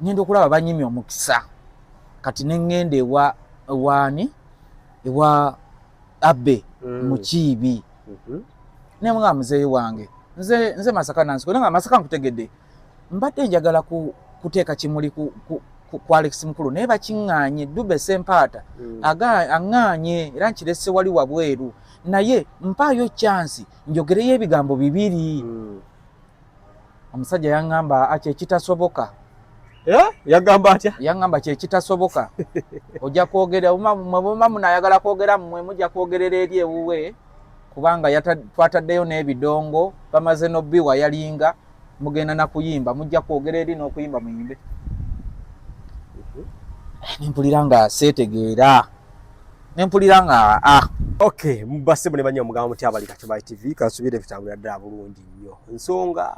ngenda okulaba banyimye omukisa kati nengende ewa Abbe Mukiibi nemwa muzeeyi wange nze Masaka Nansiko nga Masaka nkutegedde mbadde njagala kuteeka kimuli ku Alex Mukulu naye bakiŋŋaanye Dube Sempaata aŋŋaanye era nkirese wali wabweru naye mpaayo chance njogereyo ebigambo bibiri. Omusajja yaŋŋamba kyekitasoboka. Yagamba atya? Yaŋŋamba kyekitasoboka. Ojja kwogera mwe munayagala kwogera mmwe mujja kwogerera eri ewuwe kubanga twataddeyo n'ebidongo bamaze n'obbiwa yalinga mugenda na kuyimba mujja kwogera eri n'okuyimba muyimbe. Nempulira nga seetegeera nempulira nga Okay, mbase bune banyo mugamba muti abali Katimbayi TV kasubire bitambula ddala bulungi nnyo. Nsonga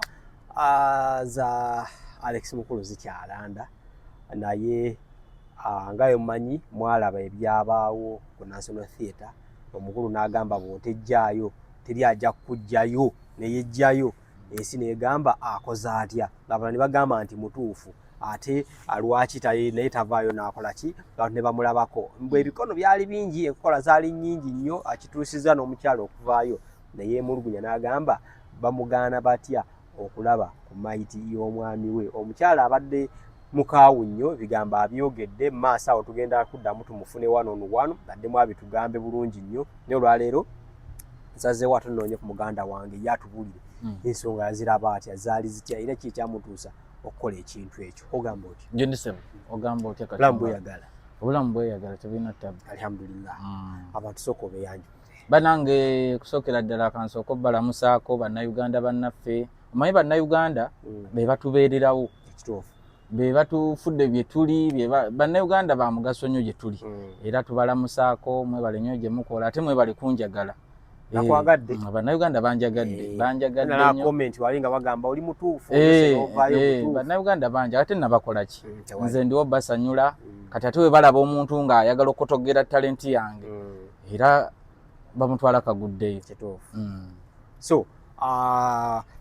za Alex Mukulu zikyalanda naye ngayo mumanyi mwalaba ebyabaawo ku National Theatre omukulu n'agamba bw'otejjaayo teri ajja kujjayo neyejjayo ensi negamba akoze atya abala ne bagamba nti mutuufu ate alwaki naye tavaayo n'akola ki abantu ne bamulabako mbwe ebikono byali bingi enkola zaali nnyingi nnyo akituusiza n'omukyalo okuvaayo naye emulugunya n'agamba bamugaana batya okulaba ku mayiti y'omwami we. Omukyala abadde mukaawu nnyo ebigambo abyogedde mu maaso awo tugenda kuddamu tumufune wano addemu abitugambe bulungi nnyo naye olwaleero nsazeewo atunoonye ku muganda wange yatubulire ensonga yaziraba atya zaali zitya era ki ekyamutuusa okukola ekintu ekyo. Ogamba otya? Jendisem ogamba otya kati? Obulamu bweyagala tebulina ttabu. Alhamdulillah. Abantu sooka obeeyanjule. Banange kusookera ddala kansooka obbalamusaako bannayuganda bannaffe. Omanyi bannayuganda be batubeererawo. Ekituufu. Be batufudde bye tuli bannayuganda ba mugaso nnyo gye tuli era tubalamusaako mwebale nnyo gye mukola ate mwebale kunjagala. Nakwagadde. Bannayuganda banjagadde nnyo. Na comment wali nga bagamba oli mutuufu bannayuganda banja ate nabakola ki nze ndiwo basanyula kati ate we balaba omuntu ng'ayagala okutogera talenti yange era bamutwala kaguddeyo. Kituufu. So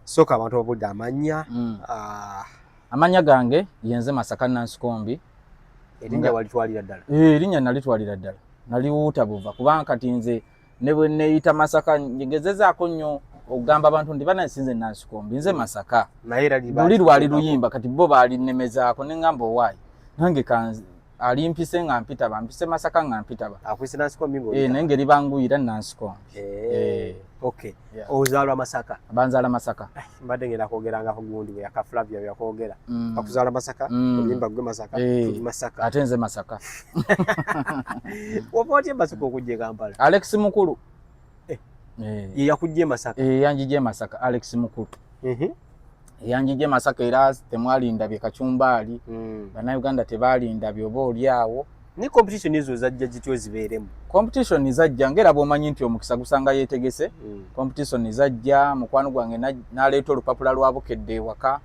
soka abantu babudde amannya amanya gange yenze Masaka Nansikombi. Erinnya walitwalira ddala? Erinnya nalitwalira ddala naliwuuta buva kubanga kati nze ne bwe neeyita Masaka ngezezaako nnyo okugamba abantu nti banansinze Nansikombi nze Masaka luli lwali luyimba kati bo baalinemezaako ne ngamba owaayi nange alimpise nga mpita bampise Masaka nga mpita ba akwise Nansikombi ng'oli naye ngeri banguyira Nansikombi. Okay. Ozaalwa Masaka? Banzaala Masaka. Mbadde ngenda kwogeranga gundi bwe yakaflavia byakwogera bakuzaala Masaka oluyimba gwe Masaka tuli Masaka ate nze Masaka. Oba otya Masaka okujja e Kampala? Alex Mukulu ye yakujja e Masaka? Yanjije Masaka Alex Mukulu. Yanjije Masaka era temwalinda bye Kacumbaali bannayuganda tebaalinda bye oba oli awo. Ni competition ezo zajja gityo zibeeremu? Competition zajja ngera bw'omanyi nti omukisa gusanga yeetegese. Competition zajja mukwano gwange n'aleeta olupapula lwa bukedde ewaka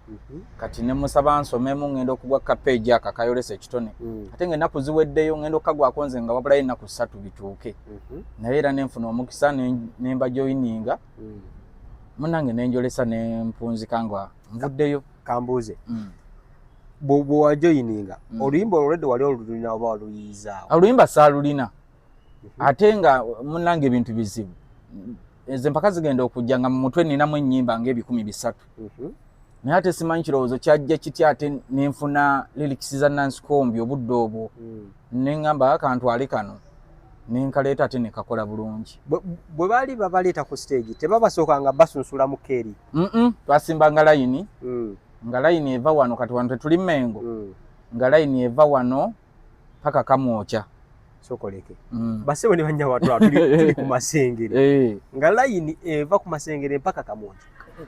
kati ne musaba nsomemu ngenda okugwa kapeegi akakayolesa ekitone ate ng'ennaku ziweddeyo ngenda okukagwako nze nga wabulayo ennaku 3 bituuke naye era nenfuna omukisa nemba joininga munnange nenjolesa nempunzika nga nvuddeyo. Kambuuze bwe wajoyininga oluyimba olwedde wali olulina oba oluyizaawo? Oluyimba saalulina ate nga munnange ebintu bizibu ezo empaka zigenda okujja nga mu mutwe ninamu ennyimba ng'ebikumi 3 naye ate simanyi kirowoozo kyajja kitya ate nenfuna lirikisi za Nansikombi obudde obwo neŋŋamba akantwale kano nenkaleeta ate nekakola bulungi. Bwe baali babaleeta ku stage tebabasookanga basunsula mu keeri? Twasimbanga layini nga layini eva wano kati wano tetuli Mengo nga layini eva wano paka Kamwokya. Sokoleke basebo ne banya watu tuli ku Masengere nga layini eva ku Masengere mpaka Kamwokya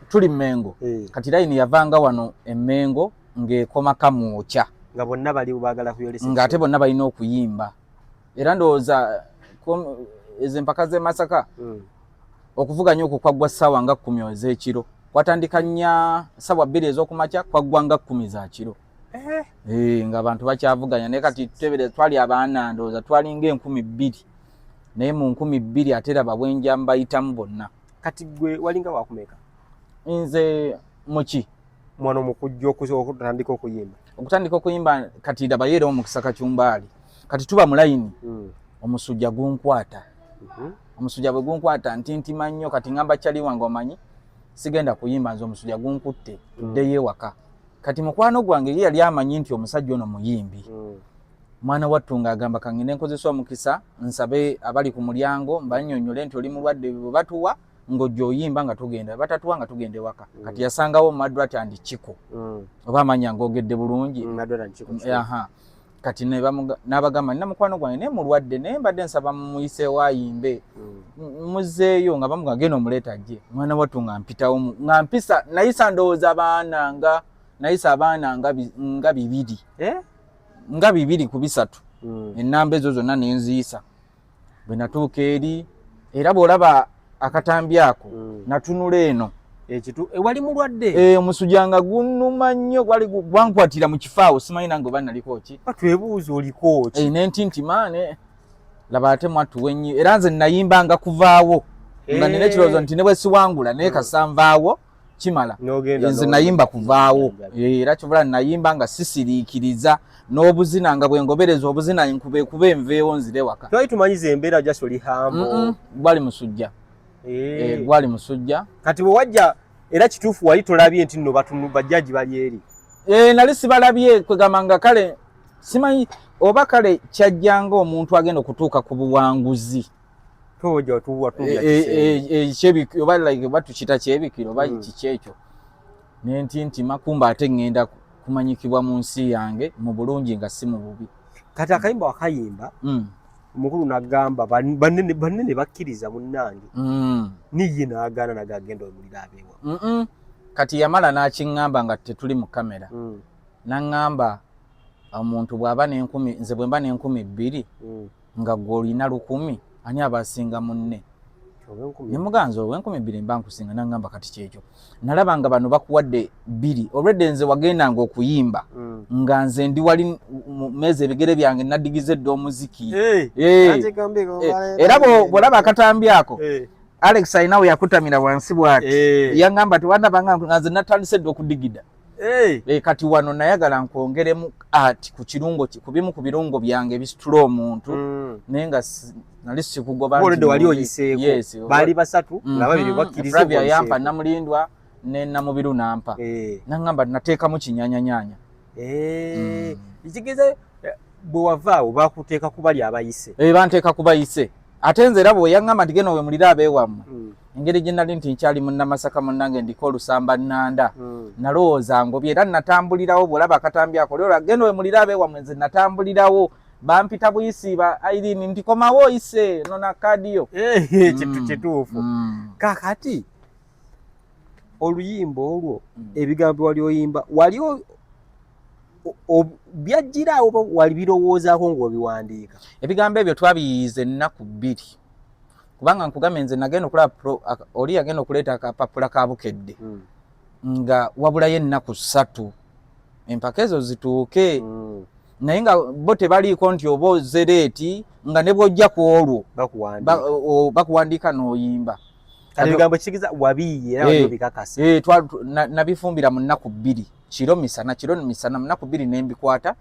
tuli Mengo kati layini yavanga wano emengo ng'ekoma Kamwokya nga bonna bali baagala kuyolesa nga ate bonna balina okuyimba era ndowooza ezo empaka z'e Masaka okuvuganya okwo kwaggwa ssaawa nga 10 ez'ekiro kwatandika nnya ssaawa 2 ez'okumakya kwaggwa nga 10 za kiro. Nga abantu bakyavuganya naye kati twali abaana ndowooza twali nga 2000 naye mu 2000 ate raba bwenja mbayitamu bonna. Kati gwe walinga wakumeka? Nze muki mwana mukujja okutandika okuyimba? okutandika okuyimba kati dabayere omukisa kachumbali kati tuba mu line omusujja gunkwata omusujja bwe gunkwata ntintima nnyo kati ngamba chali wange omanyi sigenda kuyimba nzo omusujja gunkutte tuddeyo ewaka kati mukwano gwange ye yali amanyi nti omusajja ono muyimbi mwana wattu ng'agamba kangende nkozesa omukisa nsabe abali ku mulyango mbannyonnyole nti oli mulwadde bwe batuwa ng'ojja oyimba nga tugenda batatuwa nga tugenda ewaka kati yasangawo Madrat and Chiko oba amanya ng'ogedde bulungi aha kati n'abagamba nina mukwano gwange naye mulwadde naye mbadde nsaba mumuyiseewo ayimbe muzeeyo nga bamuga genda omuleeta ajje mwana wattu nga mpitawo nga mpisa nayisa ndowooza abaana nga bibiri nga bibiri ku bisatu ennamba ezo zonna nenziyisa bwe natuuka eri era bw'olaba akatambi ako natunula eno wali mulwadde omusujja nga gunnuma nnyo gwali gwankwatira mu kifaawo simanyi nange oba naliko ki twebuuza oliko ki nentintima laba ate mwattuwa ennyo era nze nayimbanga kuvaawo nga nina ekirowoozo nti ne bwe siwangula naye kasanvaawo kimala nze nayimba kuvaawo era kivula nayimba nga sisiriikiriza n'obuzina nga bwengobereza obuzina nkubekuba enveewo nzire waka twali tumanyiza embeera gyasi oli hambo gwali musujja gwali musujja kati bwe wajja era kituufu wali tolabye nti nno bajjaji bali eri nali sibalabye kwegamba nga kale simanyi oba kale kyajjanga omuntu agenda okutuuka ku buwanguzi oba like batukita kyebikiro oba kiki ekyo nentintima kumba ate ngenda kumanyikibwa mu nsi yange mu bulungi nga si mu bubi kati akayimba wakayimba omukulu n'agamba banene bakkiriza munnange niye n'agaana nagagenda omulira abeewa kati yamala n'akiŋŋamba nga tetuli mu kamera n'aŋŋamba omuntu bw'aba n'enkumi nze bwe mba n'2,000 nga gwe olina 1,000 ani abasinga munne nemuganza ow'enkumi 2 mba nkusinga n'aŋŋamba kati kyekyo nalaba nga bano bakuwadde 2 olwedde nze wagendanga okuyimba nga nze ndi wali mmeeza ebigere byange nadigiza edda omuziki era bw'olaba akatambi ako Alex ayinawe yakutamira wansi bwati yaŋŋamba tiwandabanga nga nze natandise edda okudigida kati wano nayagala nkwongeremu ati ku kirungo kubimu ku birungo byange bisitula omuntu naye nga nali sikugoba nti wali oyiseeko baali basatu ng'ababiri bakkiriza Flavia yampa namulindwa ne namubiru nampa naŋŋamba nateekamu kinyanyanyanya ekigeze bwe wavaawo bakuteeka ku bali abayise banteeka ku bayise ate nze era bwe yaŋŋamba nti genda we mulira abeewammwe engeri gye nali nti nkyali munnamasaka munnange ndiko olusamba nnanda nalowooza ngobye era natambulirawo bw'olaba akatambi ako lero genda we mulira abeewammwe nze natambulirawo bampita buyisi ba Irene nti komawo oyise nona kadiyo kituufu kakati oluyimba olwo ebigambo wali oyimba wali byajjira oba wali birowoozaako ng'obiwandiika ebigambo ebyo twabiyize ennaku 2 kubanga nkugambe nze nagenda okulaba oli yagenda okuleeta akapapula ka bukedde nga wabulayo ennaku 3 empaka ezo zituuke naye nga bo tebaliiko nti oba ozereeti nga ne bw'ojja ku olwo bakuwandiika n'oyimba ebigambo kikiza wabiyiye era wali obikakasa nabifumbira mu nnaku 2 kiro misana mu nnaku 2 nembikwata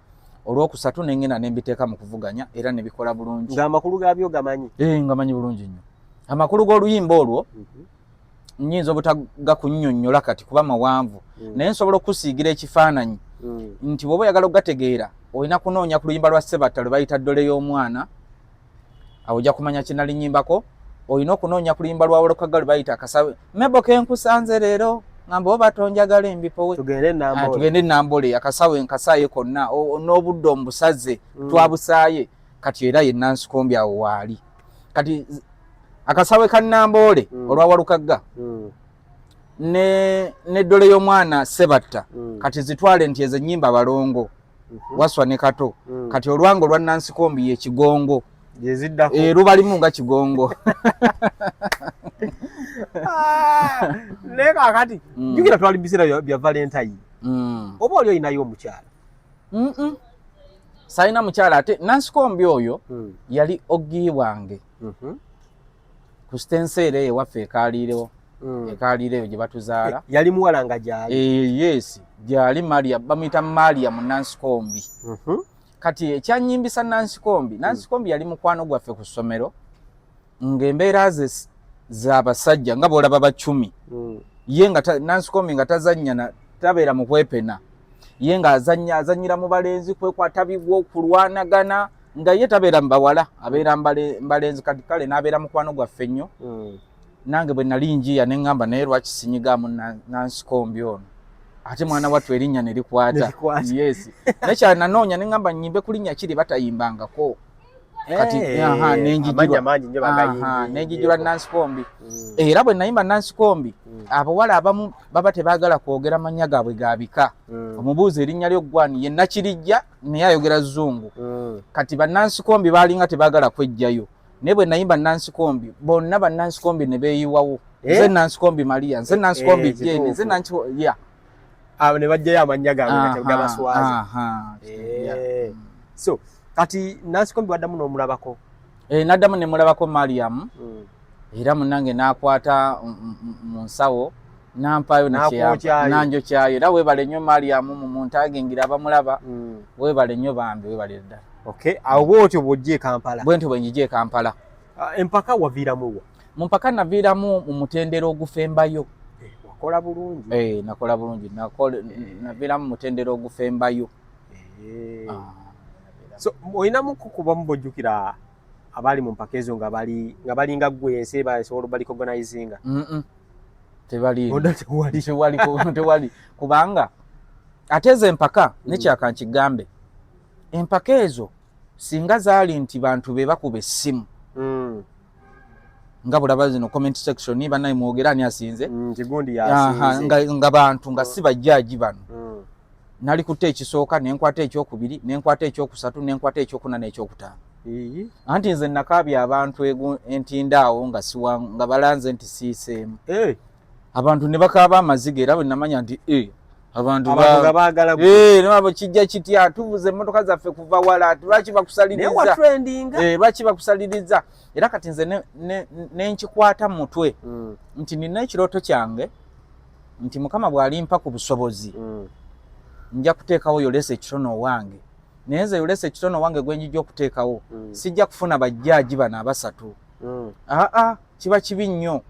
olwokusatu nengenda nembiteeka mu kuvuganya era nebikola bulungi ng'amakulu gaabyo gamanyi nga manyi bulungi nnyo amakulu g'oluyimba olwo nnyinza obutagakunnyonnyola kati kuba mawanvu naye nsobola okusiigira ekifaananyi nti bw'oba oyagala okugategeera olina kunoonya ku luyimba lwa Sebatta lwe bayita ddole y'omwana awo ojja kumanya kinalinyimbako olina okunoonya ku luyimba lwa Wolokaga lwe bayita akasawe mebo kenkusanze leero ngamba oba tonjagala embipowe tugende Nambole akasawe nkasaaye konna n'obudde omubusaze twabusaaye kati era ye Nansikombi awo waali kati akasawe ka Nambole olwa Wolokaga ne ddole y'omwana Sebatta kati zitwale nti ezo ennyimba balongo waswa ne kato kati olwango lwa Nansikombi ye Kigongo lubalimu nga Kigongo leka akati jukira twali biseera bya Valentine oba oli oyinayo omukyala sayina mukyala ate Nansikombi oyo yali ogi wange ku stenseere ewaffe ekaaliirewo ekalira eyo gye batuzaala yali muwala nga gyali yes gyali Maria bamuyita Maria mu Nansikombi kati ekyanyimbisa Nansikombi yali mukwano gwaffe ku ssomero ng'embeera ze z'abasajja nga bw'olaba bacumi ye nga Nansikombi nga tazannya tabeera mu kwepena ye nga azannyira mu balenzi kwekwata bigwo kulwanagana nga ye tabeera mu bawala abeera mbalenzi kati kale n'abeera mukwano gwaffe nnyo nange bwe nali njiya ne ŋŋamba naye lwaki sinyigaamu Nansikombi ono ate mwana wattu erinnya ne likwata yes nekyananoonya ne ŋŋamba nnyimbe ku linnya kiri batayimbangako kati nenjijirwa Nansikombi era bwe nayimba Nansikombi abawala abamu baba tebaagala kwogera mannya gaabwe gabika omubuuza erinnya ly'oggwani ye Nakirijja naye ayogera Zungu kati bannansikombi baalinga tebaagala kwejjayo naye bwe nayimba Nansikombi bonna bannansikombi ne beeyiwawo nze Nansikombi Maria nze Nansikombi Jane nze ya abo ne bajjayo amannya gaabwe gabaswaza so kati Nansikombi waddamu n'omulabako naddamu ne mulabako Mariam era munnange n'akwata mu nsawo nampaayo nanjokyayo era weebale nnyo Mariam mu muntagengira abamulaba weebale nnyo bambi weebale ddala awo bwotyo bw'ojja e Kampala bwe ntyo bwe njija e Kampala empaka waviiramu wa mu mpaka naviiramu mu mutendero ogufembayo wakola bulungi nakola bulungi naviiramu mu mutendero ogufembayo so olinamu kukubamu bw'ojjukira abali mu mpaka ezo nga balinga ggwe ensi basobola baliko organizinga tewali kubanga ate ezo empaka nekyaka nkigambe empaka ezo singa zaali nti bantu be bakuba essimu nga bulaba zino comment section banaye mwogera ani asinze nga bantu nga si bajjaaji bano nali kutte ekisooka nenkwata ekyokubiri nenkwata ekyokusatu nenkwata ekyokuna n'ekyokutaano anti nze nakaabya abantu entindaawo nga balanze nti siiseemu abantu ne bakaaba amaziga era bwe namanya nti abantu baagala nabo kijja kitya tuvuze emmotoka zaffe kuva wala lwaki bakusaliriza era kati nze nenkikwata mu mutwe nti nina ekirooto kyange nti Mukama bw'alimpa ku busobozi nja kuteekawo yolesa ekitono wange naye nze yolesa ekitono wange gwe njija okuteekawo sijja kufuna bajjaaji bano abasatu kiba kibi nnyo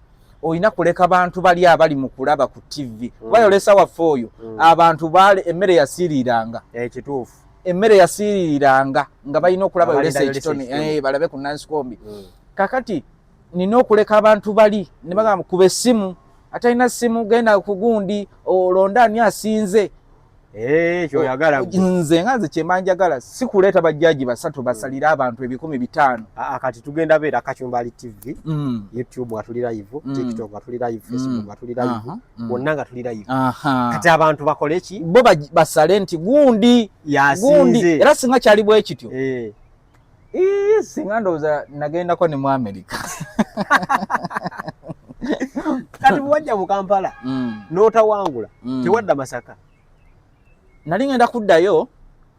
olina kuleka bantu bali abali mu kulaba ku TV kuba yolesa waffe oyo abantu emmere yasiiriranga ekituufu emmere yasiiriranga nga balina okulaba yolesa ekitono balabe ku Nansikombi kakati nina okuleka abantu bali ne bagamba kuba essimu atalina ssimu genda ku gundi olonda ani asinze kyoyagala nze nga nze kyemanjagala si kuleeta bajjaaji basatu basalira abantu 500 kati tugenda beera Kachumbali TV YouTube nga tuli live TikTok nga tuli live Facebook nga tuli live bonna nga tuli live kati abantu bakole ki bo basale nti gundi yasinze era singa kyali bwe kityo singa ndowooza nagendako ne mu America kati bwajja mu Kampala n'otawangula tewadda Masaka nali ngenda kuddayo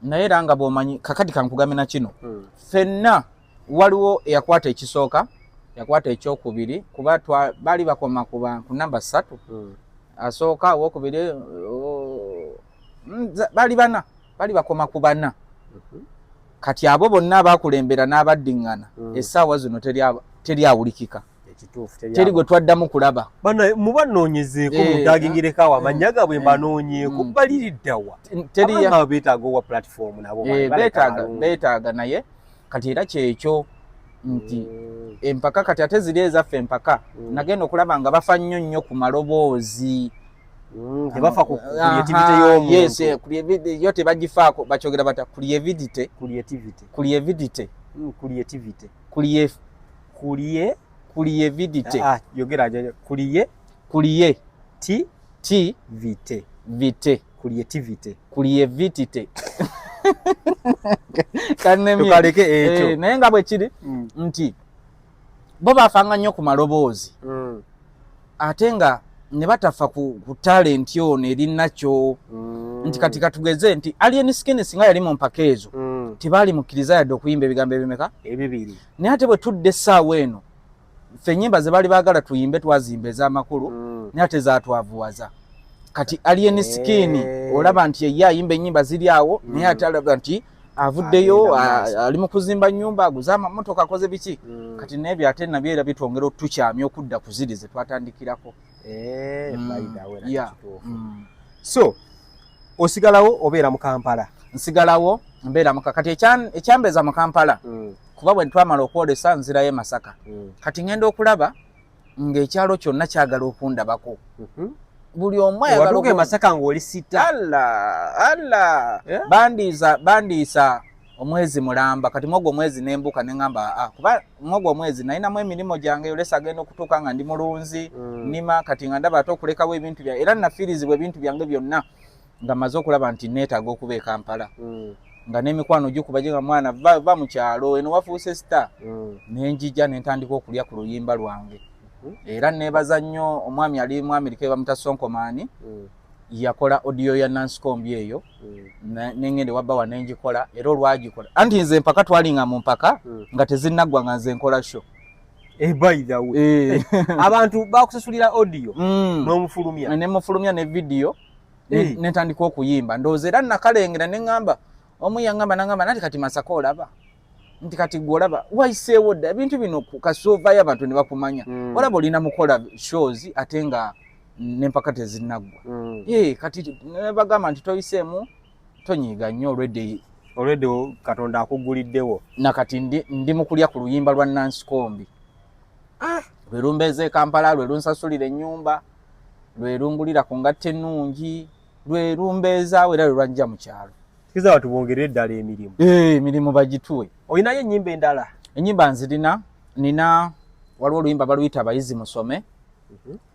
naye era nga bw'omanyi kakati kankugamena kino ffenna waliwo eyakwata ekisooka yakwata ekyokubiri kuba baali bakoma ku namba 3 asooka owokubiri baali bakoma ku 4 kati abo bonna abakulembera n'abaddiŋŋana essaawa zino teryawulikika teri gwe twaddamu kulaba muba nnoonyezeeko mutagingireko amanya gaabwe mbanoonyeeko baliriddawa teriya beetaaga owa platform nabo beetaaga naye kati era kyekyo nti empaka kati ate ziri ezaffe empaka nagenda okulaba nga bafa nnyo ku maloboozi tebafa ku creativity y'omuntu yo tebagifaako bakyogera bata creativity yogera creativity tukaleke ekyo naye nga bwe kiri nti bo bafanga nnyo ku maloboozi ate nga ne batafa ku talenti ono erinakyo nti kati katugeze nti Alien Skin singa yali mu mpaka ezo tebaali mukkiriza yadde okuyimba ebigambo ebimeka ebibiri naye ate bwe tudde essaawa eno ffe ennyimba ze bali baagala tuyimbe twazimba ez'amakulu naye ate zaatwavuwaza kati Alien Skin olaba nti ye ayimba ennyimba ziri awo naye ate alaba nti avuddeyo ali mu kuzimba nnyumba aguza amamotoka akoze biki kati n'ebyo ate nabyo bitwongera otukyamya okudda ku ziri ze twatandikirako. So osigalawo obeera mu Kampala? Nsigalawo mbeera mu kati ekyambeza mu Kampala kuba bwe twamala okwolesa nzirayo e Masaka kati ngenda okulaba ng'ekyalo kyonna kyagala okundabako buli omu ayagala Masaka ng'oli sita. Allah bandiisa omwezi mulamba kati mwogo omwezi nembuka neŋŋamba kuba mwogo omwezi nalinamu emirimu gyange olesa agenda okutuuka nga ndi mulunzi nima kati nga ndaba ate okulekawo ebintu byange era nafiirizibwa ebintu byange byonna nga maze okulaba nti neetaaga okuba e Kampala nga n'emikwano gikuba gye nga mwana va mu kyalo eno wafuuse sita nenjija nentandika okulya ku luyimba lwange era neebaza nnyo omwami ali mu Amerika bamuta Sonkomaani yakola audio ya Nansikombi eyo nengende wabbawa nenjikola era olwagikola anti nze mpaka twalinga mu mpaka nga tezinnaggwa nga nze nkola show. By the way abantu bakusasulira audio n'omufulumya nemufulumya ne video netandika okuyimba ndowooza era nakalengera neŋŋamba omu yaŋŋamba naŋŋamba nati kati Masaka olaba nti kati gwe olaba wayiseewo dda ebintu bino kasoovayo abantu ne bakumanya olaba olina mukola shows ate nga n'empaka tezinnaggwa kati bagamba nti toyiseemu tonyiiga nnyo already Katonda akuguliddewo nakati ndi mu kulya ku luyimba lwa Nansikombi lwe lumbeeza e Kampala lwe lunsasulira ennyumba lwe lungulira ku ngatta ennungi lwe lumbeezaawo era lwe lwajja mu kyalo. Kiza watu bongere ddala emirimu. Emirimu bagituwe. Olinayo ennyimba endala? Ennyimba nzirina nina waliwo oluyimba baluyita Abayizi Musome.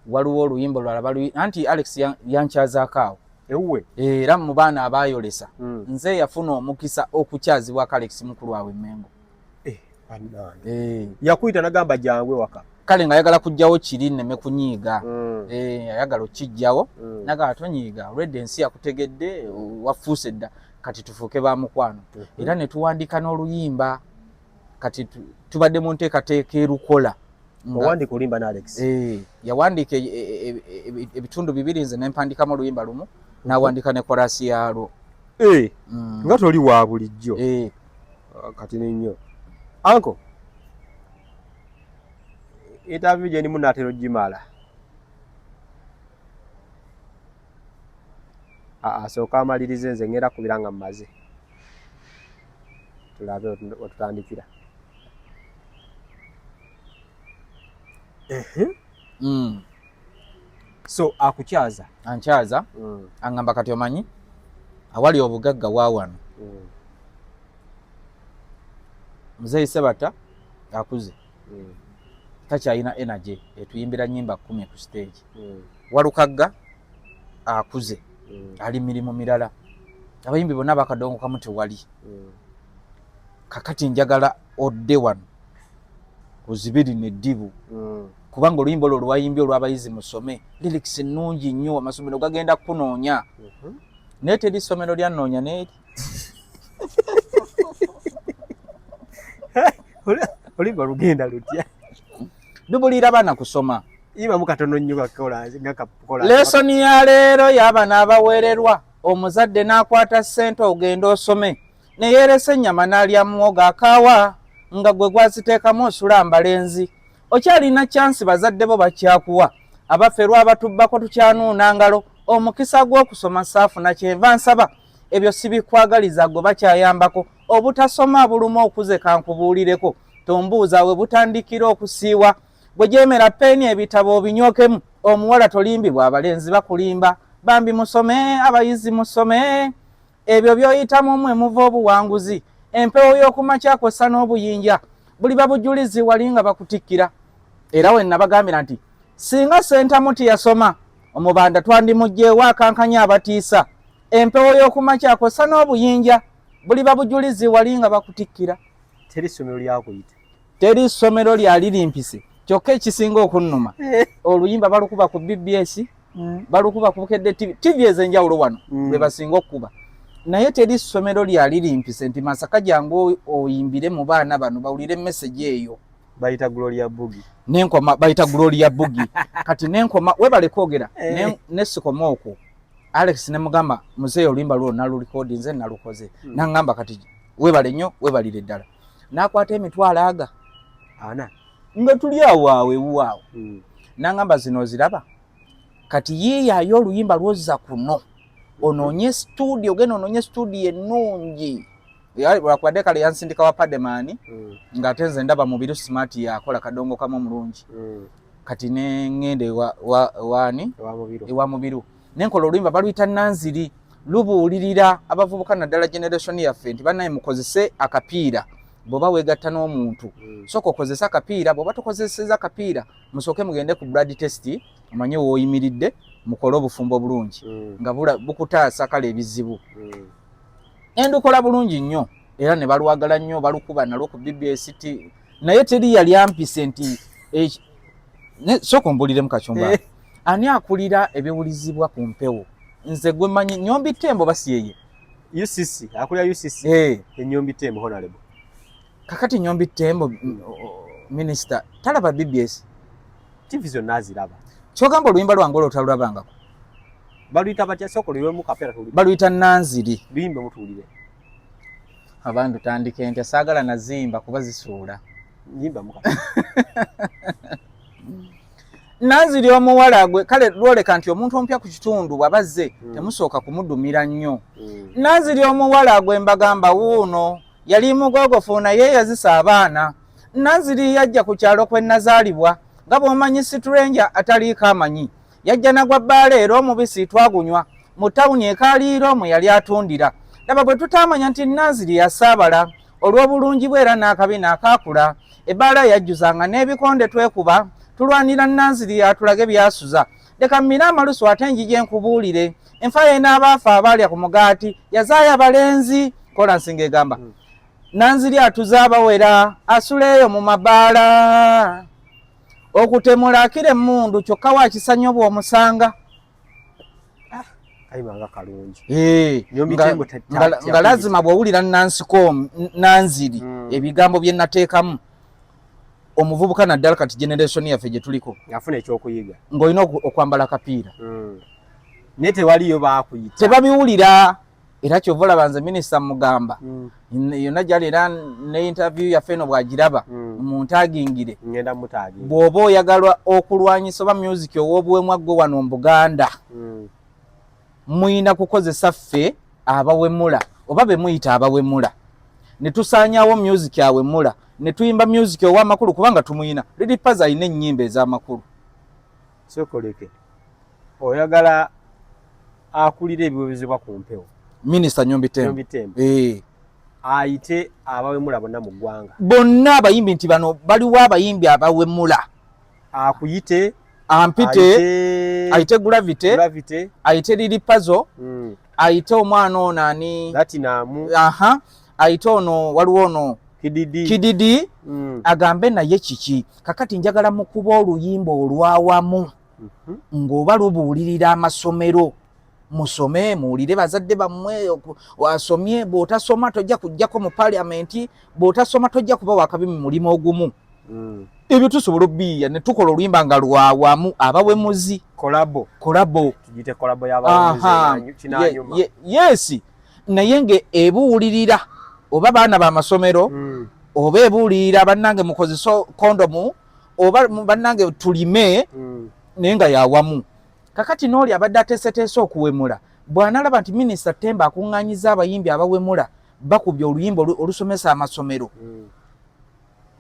Waliwo oluyimba lwala anti Alex yankyazaako awo. Ewuwe? Era mu baana abaayolesa nze yafuna omukisa okukyazibwa Alex mukulu wawe Mengo. Yakuyita nagamba jangwe waka. Kale nga ayagala kujjawo kiri nneme kunyiiga. Ayagala okijjawo nagala tonyiiga already ensi yakutegedde wafuuse dda kati tufuuke ba mukwano era ne tuwandika n'oluyimba kati tubadde mu nteekateeka erukola. Owandika oluyimba na Alex? Yawandika ebitundu bibiri nze nempandikamu oluyimba lumu nawandika ne korasi yalwo. Nga toli wa bulijjo. Kati nnyo Anko interview je ni munatero jimala so kamalirize nze ngera kubiranga mmaze tulabe otutandikira. So akukyaza ankyaza angamba kati omanyi awali obugagga waawano Muzeyi Sebata akuze takyalina energy etuyimbira nnyimba 10 ku stage. Walukagga akuze ali mirimu mirala abayimbi bonna bakadongo kamu tewali kakati njagala odde wano kuzibiri neddibu kubanga oluyimba olwo lwayimbye olw'Abayizi Musome lyrics ennungi nnyo amasomero gagenda kunoonya naye teri ssomero lyannoonya neeri oluyimba lugenda lutya lubulira baana kusoma iba mukatono nnyo kakola lesoni ya leero y'abaana abaweererwa omuzadde n'akwata ssente ogenda osome ne yeeresa ennyama n'alya muwogo akaawa nga gwe gwaziteekamu osula mbalenzi okyalina chansi bazadde bo bakyakuwa abaffe lwabatubbako tukyanuuna ngalo omukisa gw'okusoma saafuna kyenva nsaba ebyo sibikwagaliza gwe bakyayambako obutasoma buluma okuze kankubuulireko tombuuza we butandikira okusiiwa bwe gyemera peeni ebitabo obinyokemu omuwala tolimbibwa abalenzi bakulimba bambi musome Abayizi Musome ebyo byoyitamu omwe muva obuwanguzi empewo y'okumakya kwessa n'obuyinja buli babujulizi wali nga bakutikkira era we nabagambira nti singa Sentamu tiyasoma omubanda twandimugjeewo akankanya abatiisa empewo y'okumakya kwessa n'obuyinja buli babujulizi wali nga bakutikkira. Teri ssomero lyakuyita? Teri ssomero lyali limpise kyokka ekisinga okunnuma oluyimba balukuba ku BBS balukuba ku Bukedde TV ez'enjawulo wano bwe basinga okukuba naye teri ssomero lyali limpise nti Masaka jangu oyimbire mu baana bano bawulire message eyo bayita Gloria Bugi nenkoma bayita Gloria Bugi kati nenkoma webale kwogera nesikoma okwo Alex ne mugamba muzee oluyimba lwo nalu record nze nalukoze nangamba kati webale nnyo webalire ddala nakwata emitwalo aga ana nga tuli awawe wuawo nangamba zino ziraba kati yiyayo oluyimba lwoza kuno ononye studio geno ononye studio ennungi lwakwadde kale yansindika wa Pademani ng'atenze ndaba mu biru smart yakola kadongo kamu mulungi kati ne ngende wani ewa mubiru nenkola oluyimba baluyita Nanziri lubuulirira abavubuka naddala generation yaffe nti bannaye mukozese akapiira bwoba weegatta n'omuntu soka okozesa akapiira bwoba tokozeseza akapiira musooke mugende ku blood test omanye wooyimiridde mukole obufumbo bulungi nga bukutaasa kale ebizibu endukola bulungi nnyo era ne balwagala nnyo balukuba nalwo ku BBS naye teri yali ampise nti sooka ombulire mu kacumba ani akulira ebiwulizibwa ku mpewo nze gwe manyi Nyombi Tembo basiyeye UCC akulira UCC Nyombi Tembo honorable kakati Nyombi Tembo minister talaba BBS TV zonna aziraba kyogamba oluyimba lwange olwotalulabangako baluyita batya soko liwemu kapera tuli baluyita Nanziri luyimbe mutulire abantu tandike nti saagala nazimba kuba zisuula nyimba mukapera Nanziri omuwala gwe kale lwoleka nti omuntu ompya ku kitundu wabazze temusooka kumudumira nnyo Nanziri omuwala gwe mbagamba wuuno yali mugogofu naye yazisa abaana Nanziri yajja ku kyalo kwe nazaalibwa nga bw'omanyi Siturenja ataliiko amanyi yajja nagwa bbaala era omubisi twagunywa mu tawuni ekaaliiro omwe yali atundira laba bwe tutaamanya nti Nanziri yasaabala olw'obulungi bwe era n'akabi akaakula ebbaala yajjuzanga n'ebikonde twekuba tulwanira Nanziri atulage byasuza leka mmira amalusu ate njije nkubuulire enfa ye n'abaafa abaalya ku mugaati yazaaya balenzi kola nsinga egamba Nanziri atuza abawera asuleeyo mu mabaala okutemula akire emmundu kyokka wakisanyo bw'omusanga ayimanga kalungi nga lazima bw'owulira Nanziri ebigambo bye nateekamu omuvubuka naddala kati generation yaffe gye tuliko afuna ekyokuyiga ng'olina okwambala akapiira naye tewaliyo baakuyita tebabiwulira era kyova olaba nze minisita mugamba yonna gyali era ne interview yaffe eno bw'agiraba muntagingire ngenda mutaginga bw'oba oyagala okulwanyisa oba music ow'obuwemwa gwe wano mu Buganda muyina kukozesa ffe abawemula oba be muyita abawemula ne tusaanyaawo music awemula ne tuyimba music ow'amakulu kubanga tumuyina Lilipazi ayina ennyimba ez'amakulu sokoleke oyagala akulira ebiwebezebwa ku mpewo Minisita Nyombi Tembo ayite abawemula bonna mu ggwanga bonna abayimbi nti bano baliwo abayimbi abawemula akuyite ampite ayite Gravity ayite Lilipazi ayite omwana ono ani ayite ono waliwo ono Kididi agambe naye kiki kakati njagala mukuba oluyimba olwawamu ng'oba lubuulirira amasomero musome muwulire bazadde bammwe wasomye bw'otasoma tojja kujjako mu parliament bw'otasoma tojja kuba wakabi mu mulimu ogumu ebyo tusobola obbiya ne tukola oluyimba nga lwawamu abawemuzi kolabo tugite kolabo y'abawemuzi kinanyuma yes naye nge ebuwulirira oba baana b'amasomero oba ebuwulirira bannange mukozesa kondomu oba bannange tulime naye nga yawamu kakati n'oli abadde ateeseteese okuwemula bw'analaba nti Minisita Tembo akuŋŋaanyiza abayimbi abawemula bakubye oluyimba olusomesa amasomero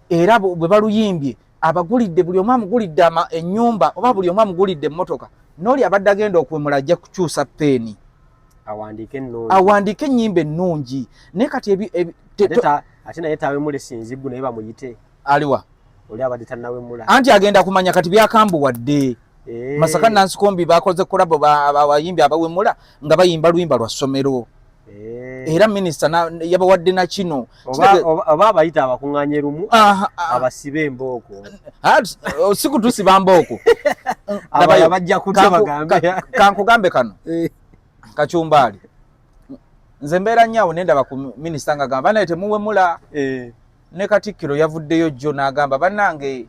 era bwe baluyimbye abagulidde buli omu amugulidde ennyumba oba buli omu amugulidde emmotoka n'oli abadde agenda okuwemula ajja kukyusa peeni awandiike ennyimba ennungi naye kati ate naye tawemula esinzigu naye bamuyite aliwa oli abadde tannawemula anti agenda kumanya kati byakambuwadde Masaka Nansikombi bakoze kolabo abayimbi abawemula nga bayimba luyimba lwa ssomero era minisita yabawadde na kino oba abayita abakuŋŋaanye lumu abasibe embooko sikutusiba mbooko bajja kutya bagambe kankugambe kano Kacumbaali nze mbeera nnyo awo nendaba ku minisita nga gamba naye temuwemula ne Katikkiro yavuddeyo jjo n'agamba bannange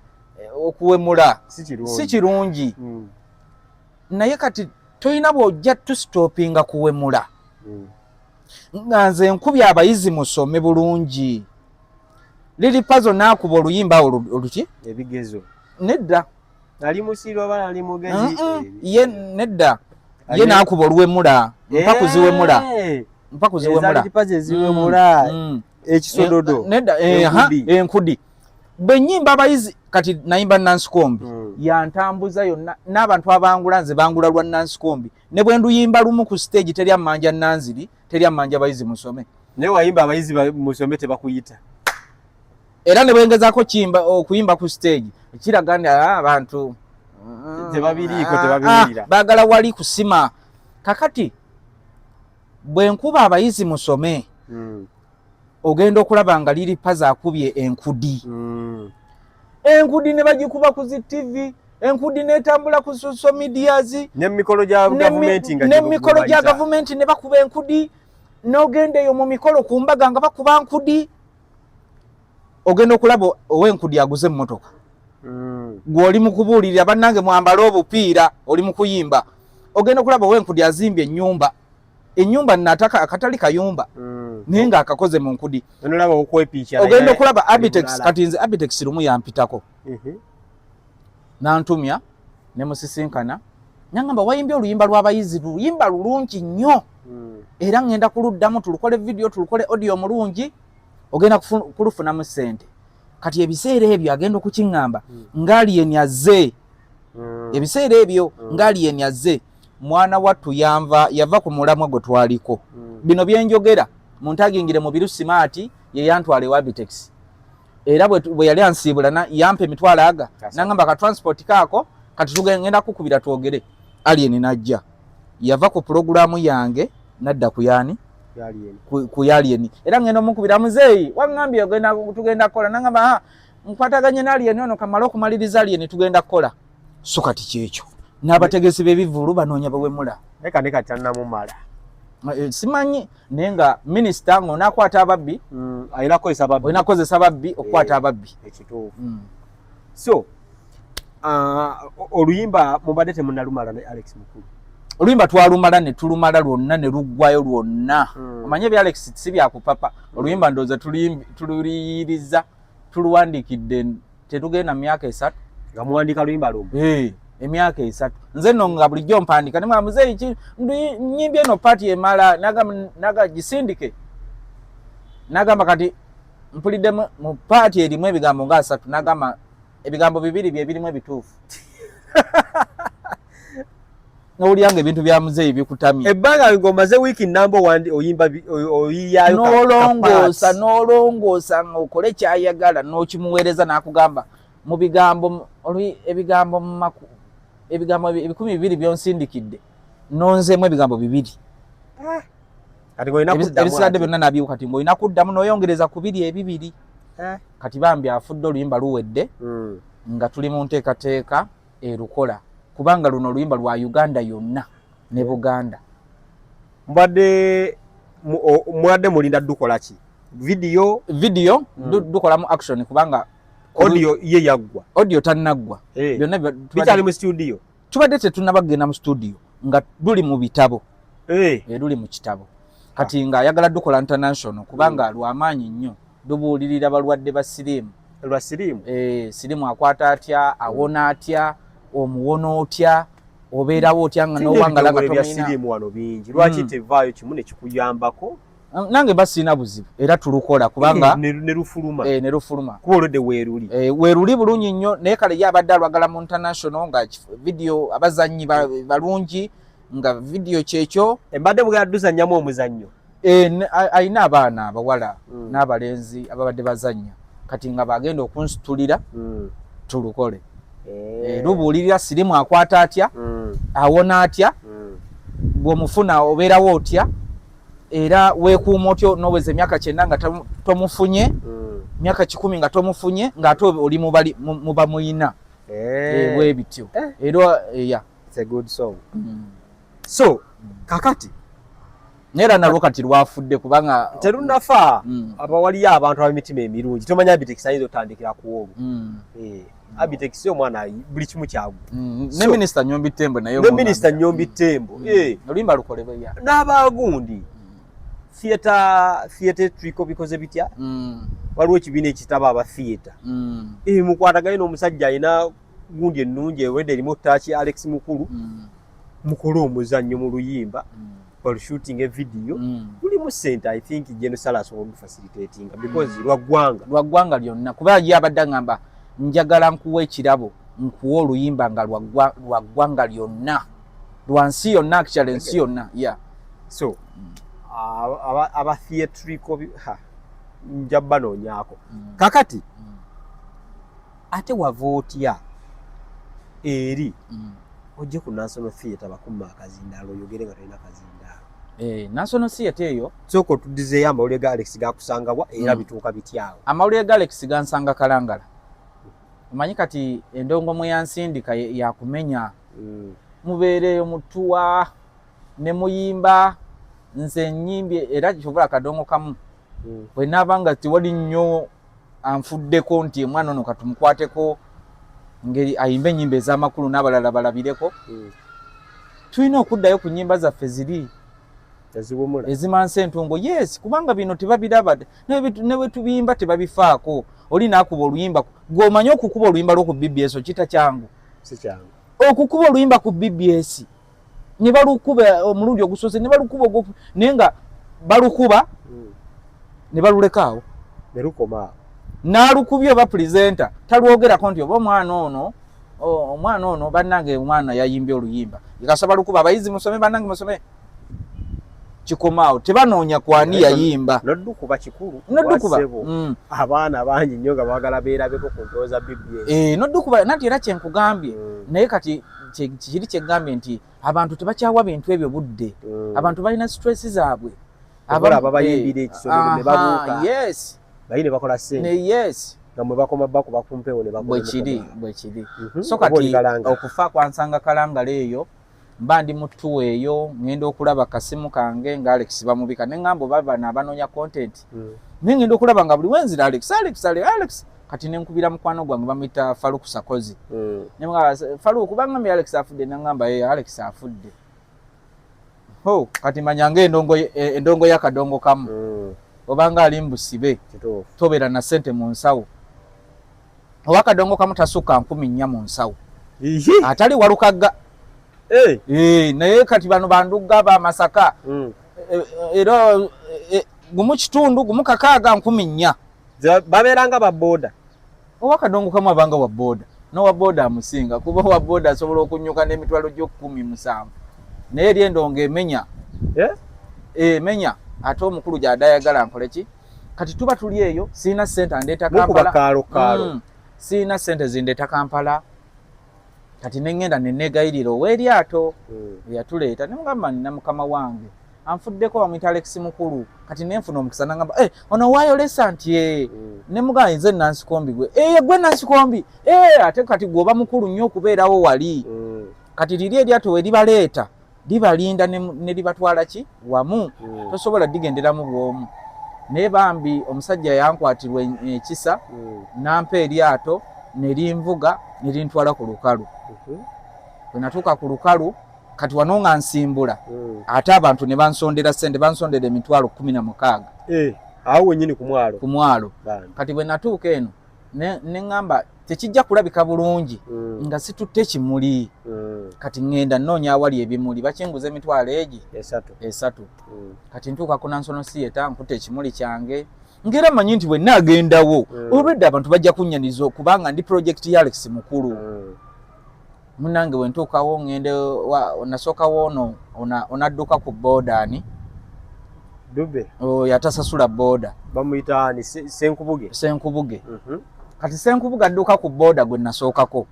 okuwemula si kirungi naye kati toyina bw'ojja tusitopinga kuwemula nga nze nkubye abayizi musome bulungi Lili Puzzle n'akuba oluyimba oluki ebigezo nedda ali musiro bala ali mugezi ye nedda ye n'akuba oluwemula mpaku ziwemula Puzzle ziwemula ekisododo nedda enkudi bwe nnyimba abayizi kati nayimba Nansikombi yantambuza yonna n'abantu abangula nze bangula lwa Nansikombi ne bwe nduyimba lumu ku stage teri amanja Nanziri teri amanja abayizi musome ne wayimba abayizi musome tebakuyita era ne bwengezaako okuyimba ku stage ekiraga nti abantu tebabiriiko baagala wali kusima kakati bwe nkuba abayizi musome ogenda okulaba nga Lili Puzzle akubye enkudi enkudi ne bagikuba ku zi TV enkudi netambula ku social medias n'emikolo gya gavumenti ne bakuba enkudi n'ogenda eyo mu mikolo ku mbaga nga bakuba nkudi ogenda okulaba ow'enkudi aguze emmotoka gw'oli mu kubuulirira bannange mwambale obupiira oli mu kuyimba ogenda okulaba ow'enkudi azimbye ennyumba nataka akatali kayumba naye nga akakoze mu nkudi ogenda okulaba Abitex kati nze Abitex lumu yampitako nantumya ne musisinkana nangamba wayimbye oluyimba lw'abayizi luyimba lulungi nnyo era ngenda kuluddamu tulukole video tulukole audio mulungi ogenda kulufunamu ssente kati ebiseera ebyo agenda okukiŋŋamba ng'aliyeni azze ebiseera ebyo ng'aliyeni azze mwana wattu yava ku mulamwa gwe twaliko bino byenjogera muntagingire mu biru simaati ye yantwala ewa Abitex era bwe yali ansiibula yampa emitwalo aga nangamba ka transport kaako kati tugenda kukubira twogere aliyeni najja yava ku pulogulaamu yange nadda ku yaani ku yaliyeni era ngenda omukubira muzeeyi waŋŋambye tugenda kukola nangamba nkwataganye n'aliyeni ono kamala okumaliriza aliyeni tugenda kukola so kati kyekyo n'abategesi b'ebivvulu banoonya bawemula eka ne kati annamumala simanyi naye nga minisita ng'onaakwata ababbi olina kozesa babbi okukwata ababbi ekituufu so oluyimba mubadde temunnalumala ne Alex Mukulu oluyimba twalumala ne tulumala lwonna ne luggwayo lwonna omanye bya Alex si byakupapa oluyimba ndooza tuluyiriza tuluwandiikidde tetugenda myaka 3 nga muwandiika luyimba lumu emyaka 3 nze nno nga bulijjo mpandika ne muzeeyi nnyimbi eno paati emala naga gisindike nagamba kati mpulidde mu paati erimu ebigambo nga 3 nagamba ebigambo 2 bye birimu ebituufu n'olyanga ebintu bya muzeeyi bikutamye ebbanga ng'omaze wiiki namba oyimba oyiyayo n'olongoosa ng'okole kyayagala n'okimuweereza n'akugamba mu bigambo ebigambo 200 byonsindikidde nonzeemu ebigambo 2 ebisigadde byonna nabyibuka kati ng'olina kuddamu n'oyongereza ku 2 kati bambi afudde oluyimba luwedde nga tuli mu nteekateeka erukola kubanga luno oluyimba lwa Uganda yonna ne Buganda mwadde mulinda dukola ki video dukolamu action kubanga audio ye yaggwa audio tannaggwa byonna bitali mu studio tubadde tetunnabagenda mu studio nga duli mu bitabo duli mu kitabo kati nga ayagala dukola international kubanga lwamaanyi nnyo dubuulirira balwadde ba siriimu lwa siriimu siriimu akwata atya awona atya omuwona otya obeerawo otya nga n'owangala nga tomina siriimu wano bingi lwaki tevaayo kimu ne kikuyambako nange basina buzibu era tulukola kubanga ne rufuluma kuba olwedde weeruli weeruli bulungi nnyo naye kale ye abadde alwagala mu international nga video abazannyi balungi nga video kyekyo embadde mugenda tuzannyamu omuzannyo ayina abaana abawala n'abalenzi ababadde bazannya kati nga bagenda okunsitulira tulukole lubuulirira sirimu akwata atya awona atya bw'omufuna obeerawo otya era weekuuma otyo n'oweza emyaka 9 nga tomufunye myaka 10 nga tomufunye ng'ate oli muba muyina bwebityo era it's a good song so kakati Nera nalwo kati lwafudde kubanga terunafa abawaliyo abantu ab'emitima emirungi tomanya Abitex ayinza otandikira ku olwo Abitex omwana buli kimu kyagu ne Minister Nyombi Tembo naye ne Minister Nyombi Tembo olimba lukolebwa ya n'abagundi theater triko bikoze bitya waliwo ekibiina ekitaba aba theater mukwataganye n'omusajja alina gundi ennungi ewedde erimu ttaki Alex Mukulu mukolo omuzannyo mu luyimba for shooting a video mulimu center I think General Salas will facilitating because lwaggwanga lyonna kuba yabadde ngamba njagala nkuwa ekirabo nkuwa oluyimba nga lwaggwanga lyonna lwansi yonna actually ensi yonna yeah so aba theatrical njabba noonyako kakati ate wavootya eri ojje ku National Theatre bakuma akazindaalo oyogere nga tolina kazindaalo National Theatre eyo sooka otuddizeeyo amawulire ga Alex gakusangabwa era bituuka bityawo amawulire ga Alex gansanga Kalangala omanyi kati endongo mwe yansindika yakumenya mubeereyo mutuwa ne muyimba nze nnyimbi era kyovula akadongo kamu bwe naabanga tewali nnyo anfuddeko nti omwana ono katumukwateko ngeri ayimbe ennyimba ez'amakulu n'abalala balabireko tulina okuddayo ku nnyimba zaffe ziri ezimansa entungo yes kubanga bino tebabiraba ne bwe tubiyimba tebabifaako oli naakuba oluyimba gw'omanyi okukuba oluyimba lw'oku BBS okita kyangu okukuba oluyimba ku BBS ne balukuba omulundi ogusoose ne balukuba naye nga balukuba ne balulekaawo ne lukoma n'alukubye oba pulezenta talwogerako nti oba omwana ono bannange omwana yayimbye oluyimba ikasaba lukuba abayizi musome bannange musome kikomaawo tebanoonya kwani yayimba noddukuba kikulu abaana bangi nnyo nga baagala beerabeko ku ntooza BBS noddukuba nanti era kyenkugambye naye kati kiri kyegambye nti abantu tebakyawa bintu ebyo budde abantu balina stress zaabwe ababayimbira ekisomero ne babuuka yes bayine bakola ssente yes nga mwe bakoma bakuba ku mpewo ne bwe kiri so kati okufa kwansanga Kalangala eyo mba ndi mu ttuwa eyo ngenda okulaba kasimu kange nga Alex bamubika ne ngamba baba n'abanoonya content ngenda okulaba nga buli wenzira Alex kati nenkubira mukwano gwange bamuyita Faruku Sakozi ne ngamba Faruku kubanga Alex afudde ne ngamba Alex afudde kati manyanga endongo y'akadongo kamu obanga ali mbusibe tobeera na ssente mu nsawo oba akadongo kamu tasukka 4,000 mu nsawo atali walukagga naye kati bano bandugga ba Masaka era gumu kitundu gumu kakaaga 4,000 babeeranga ba boda oba akadongo kamu abanga wa boda nowa boda amusinga kuba wa boda asobola okunyuka n'emitwalo gyo 17 naye eri endongo emenya emenya ate omukulu gy'adayagala nkole ki kati tuba tuli eyo siina ssente andeeta Kampala siina ssente zindeeta Kampala kati nengenda nenegayirira ow'eryato yatuleeta nemugamba nina mukama wange anfuddeko bamuyita Alex Mukulu kati nenfuna omukisa nangamba ono waayo lesa nti nemugamba nze Nansikombi gwe Nansikombi ate kati gwoba mukulu nnyo okubeerawo wali kati liri eryato we libaleeta libalinda ne libatwala ki wamu tosobola digenderamu bwomu naye bambi omusajja yankwatirwa ekisa nampa eryato ne linvuga ne lintwala ku lukalu bwe natuuka ku lukalu kati wano nga nsimbula ate abantu ne bansondera ssente bansondera emitwalo 16 awo wennyini ku mwalo kati bwe natuuka eno ne ngamba tekijja kulabika bulungi nga situtte kimuli kati ngenda nnoonya awali ebimuli bakinguza emitwalo egi esatu kati ntuuka ku National Theatre nkutte ekimuli kyange ngera manyi nti bwe naagendawo olwedde abantu bajja kunnyaniza kubanga ndi project ya Alex Mukulu munange bwe ntuukawo ngende nasookawo onadduka ku boodani Dube yatasasula booda bamuyita ni Senkubuge kati Senkubuge adduka ku booda gwe nasookako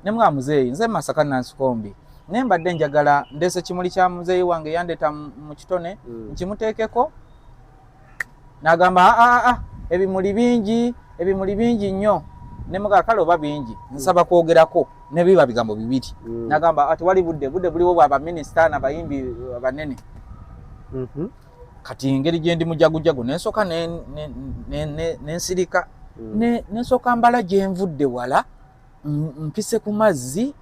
ne mga muzeeyi nze Masaka Nansikombi naye mbadde njagala ndeese kimuli kya muzeeyi wange yandeeta mu kitone nkimuteekeko n'agamba ebimuli bingi nnyo ne mga kale oba bingi nsaba kwogerako ne biba bigambo bibiri n'agamba ati wali budde buliwo bwa baminisita n'abayimbi abanene kati engeri gye ndi mujagujagu nensooka nensirika nensooka mbala gye nvudde wala mpise ku mazzi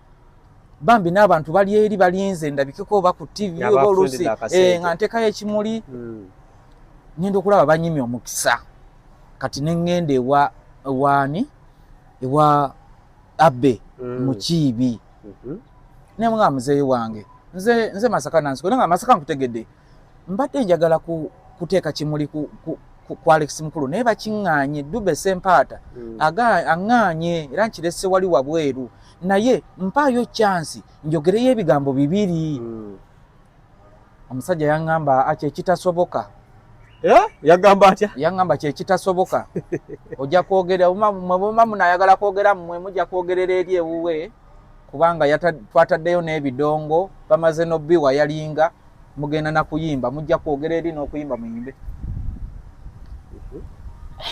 bambi n'abantu bali eri balinze ndabikeko oba ku TV oba oluusi nga ntekayo ekimuli ngenda okulaba banyimye omukisa kati neŋŋenda ewa Abbe Mukiibi ne nga muzeeyi wange nze Masaka Nansiko nga Masaka nkutegedde mbadde njagala kuteeka kimuli ku Alex Mukulu naye bakiŋŋaanye Dube Sempaata aŋŋaanye era nkirese wali wabweru naye mpaayo chance njogereyo ebigambo bibiri omusajja yaŋŋamba kyekitasoboka yagamba atya yaŋŋamba kyekitasoboka ojja kwogera mwebuma munayagala kwogera mmwe mujja kwogerera eri ewuwe kubanga twataddeyo n'ebidongo bamaze nobbiwa yalinga mugenda nakuyimba mujja kwogera eri n'okuyimba muyimbe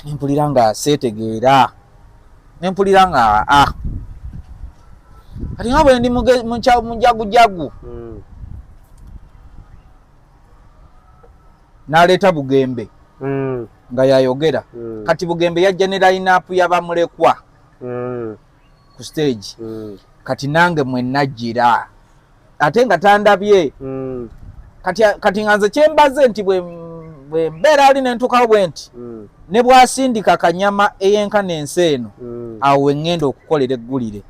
nempulira nga seetegeera nempulira nga kati nga bwe ndi mujagujagu n'aleeta Bugembe nga yayogera kati Bugembe yajja ne line-up y'abamulekwa ku stage kati nange mwe najjira ate nga tandabye kati nga nze kyembaze nti bwe mbeera ali nentukawo bwe nti ne bwasindika kanyama eyenkana ensi eno awo weŋŋenda okukolera eggulire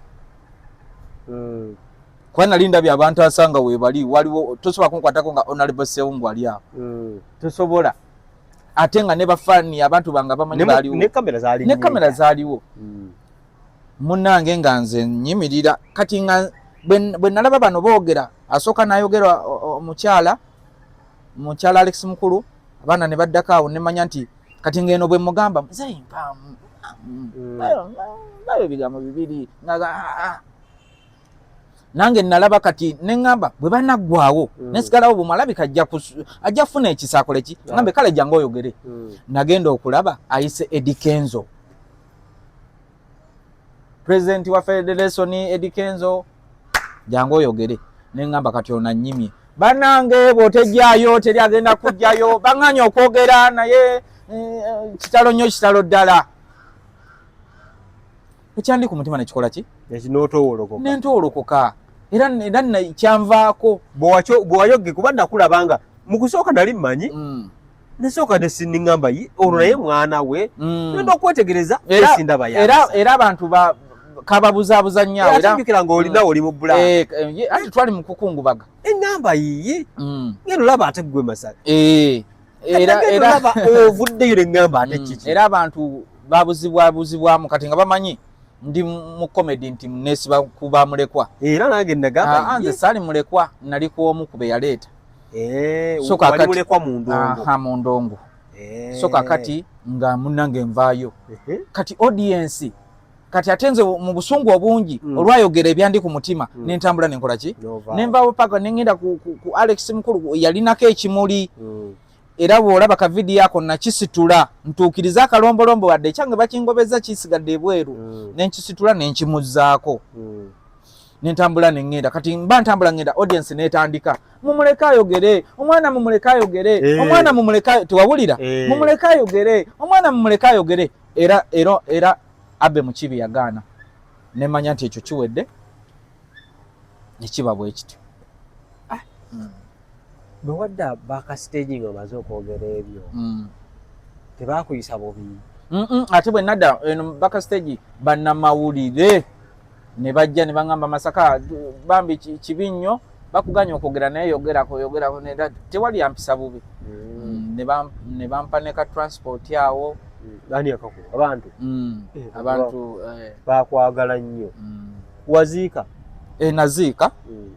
kuba nali ndabye abantu asanga weebali waliwo tosobola kunkwatako nga Honorable Sewungu ali awo tosobola ate nga ne bafaani abantu bange bamanyi baaliwo ne kamera zaaliwo munnange nga nze nyimirira kati nga bwe nalaba bano boogera asooka n'ayogera omukyala Alex Mukulu abaana ne baddako awo ne manya nti kati ngeno bwe mugamba muzeeyi mpaamu bayo ebigambo bibiri nange nalaba kati neŋŋamba bwe banaggwawo nesigalawo bumwalabika ajja kufuna ekisaakole ki ngambe kale jangu oyogere nagenda okulaba ayise Eddie Kenzo President wa Federation Eddie Kenzo jangu oyogere neŋŋamba kati onanyimye banange bw'otejjayo teri agenda kujjayo baŋŋanye okwogera naye kitalo nnyo kitalo ddala ekyandi ku mutima nekikola ki nentowolokoka era kyanvaako bwewayogge kuba nakulabanga mu kusooka nali mmanyi nesooka nesiŋŋamba olwo naye mwana we nenda okwetegereza esindaba era abantu kababuzaabuza nnyo awo nga olinawo oli mu bula ati twali mu kukungubaga eŋŋamba yiye ngeno laba ate gwe Masaka era ovuddeyo neŋŋamba ate kiki era abantu babuzibwabuzibwamu kati nga bamanyi ndi mu comedy nti nesiba kuba mulekwa era nange nagamba nze saali mulekwa nali kuomu kube yaleeta wali mulekwa mu ndongo so kakati nga munnange nvaayo kati audience kati ate nze mu busungu obungi olwayogera ebyandi ku mutima nentambula nenkola ki nenvaawo paka neŋŋenda ku Alex Mukulu yalinako ekimuli era bw'olaba ka vidiyo ako nakisitula ntuukiriza akalombolombo wadde ekyange bakingobeza kisigadde ebweru nenkisitula nenkimuzzaako nentambula neŋŋenda kati mba ntambula ŋŋenda audience netandika mumuleke ayogere omwana mumuleke ayogere omwana mumuleke tewawulira mumuleke ayogere omwana mumuleke ayogere era Abbe Mukiibi yagaana nemanya nti ekyo kiwedde nekiba bwe kityo bwe wadda bakasiteegi nga omaze okwogera ebyo tebakuyisa bubi ate bwe nadda eno bakasiteegi bannamawulire ne bajja ne baŋŋamba Masaka bambi kibi nnyo bakuganya okwogera naye yogerako tewali yampisa bubi ne bampa ne ka transport awo abantu bakwagala nnyo waziika naziika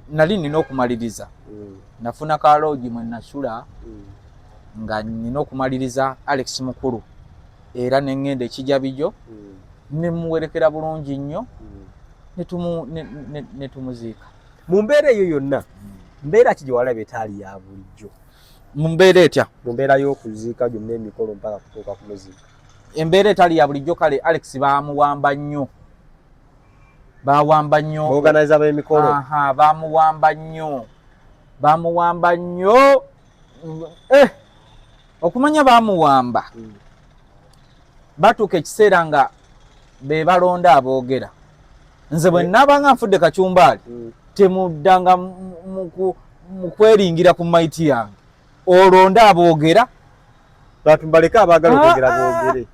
nali nina okumaliriza nafuna ka lodge mwe nasula nga nina okumaliriza Alex Mukulu era neŋŋenda ekijabijo nemuwerekera bulungi nnyo netumuziika mu mbeera eyo yonna mbeera ki gye walaba etaali ya bulijjo mu mbeera etya mu mbeera y'okuziika gyonna emikolo mpaka kutuuka ku muziika embeera etaali ya bulijjo kale Alex bamuwamba nnyo organizer b'emikolo bamuwamba nnyo okumanya bamuwamba batuuka ekiseera nga be balonda aboogera. Nze bwe nnaabanga nfudde Kacumbaali temuddanga mu kweringira ku maiti yange olonda aboogera. Bantu baleka abaagala okwogera boogere.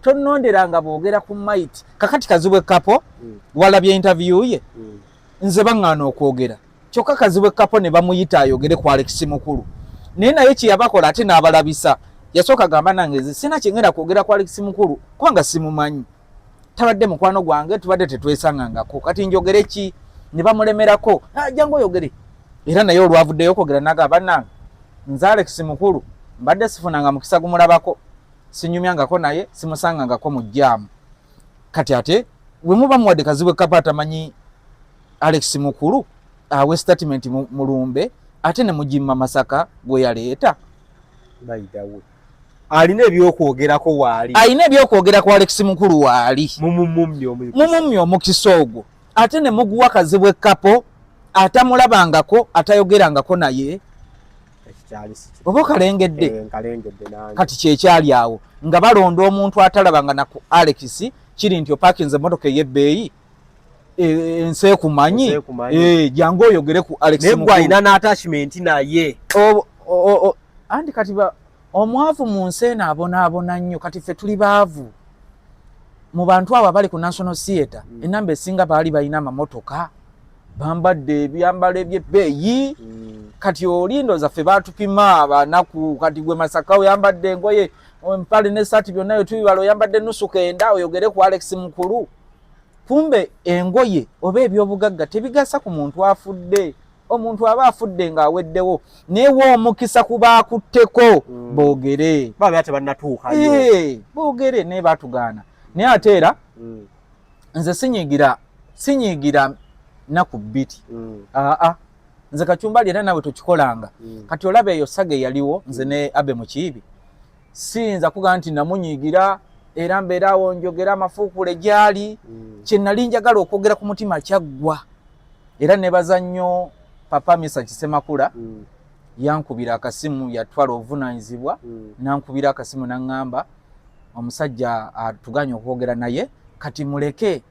Tonnonderanga boogera ku maiti. Kakati Kazibwe Kapo walabye interview ye nze baŋŋaana okwogera kyokka Kazibwe Kapo ne bamuyita ayogere ku Alex Mukulu naye naye kyeyabakola ate n'abalabisa yasooka gamba nange nze sina kyengenda kwogera ku Alex Mukulu kubanga simumanyi tabadde mukwano gwange tubadde tetwesangangako kati njogere ki ne bamulemerako jangu oyogere era naye olwavuddeyo okwogera nagamba nange nze Alex Mukulu mbadde sifunanga mukisa gumulabako sinyumyangako naye simusangangako mu jjaamu kati ate bwe muba muwadde Kazibwe Kapo atamanyi Alex Mukulu awe statement mulumbe ate ne mujimma Masaka gwe yaleeta bayidawe alina ebyokwogerako waali alina ebyokwogerako Alex Mukulu waali mumummi omukisa ogwo ate ne muguwa Kazibwe Kapo atamulabangako atayogerangako naye oba okalengedde kati kyekyali awo nga balonda omuntu atalabanga naku Alex kiri nti opakinze emmotoka ey'ebbeeyi ensi ekumanyi jangu oyogere ku Alex Mukulu naye gwalina n'attachment naye andi kati omwavu mu nsi eno abonaabona nnyo kati ffe tuli baavu mu bantu abo abali ku National Theatre enamba esinga baali balina amamotoka bambadde ebyambalo ebyebbeeyi kati olindo zaffe batupima abanaku kati gwe Masaka oyambadde engoye empale n'essaati byonna bye tubibala oyambadde nusu kenda oyogere ku Alex Mukulu kumbe engoye oba ebyobugagga tebigasa ku muntu afudde omuntu aba afudde ng'aweddewo neewa omukisa ku baakutteko boogere baba ate bannatuukayo boogere naye baatugaana naye ate era nze sinyiigira naku bbiti nze Kacumbaali era nawe tukikolanga kati olaba eyo saga yaliwo nze ne Abe Mukiibi siyinza kugaa nti namunyiigira era mbeera awo njogera amafuukule gyali kye nali njagala okwogera ku mutima kyaggwa era nebaza nnyo Papa Misa Kisemakula yankubira akasimu yatwala obuvunaanyizibwa nankubira akasimu naŋŋamba omusajja atuganye okwogera naye kati muleke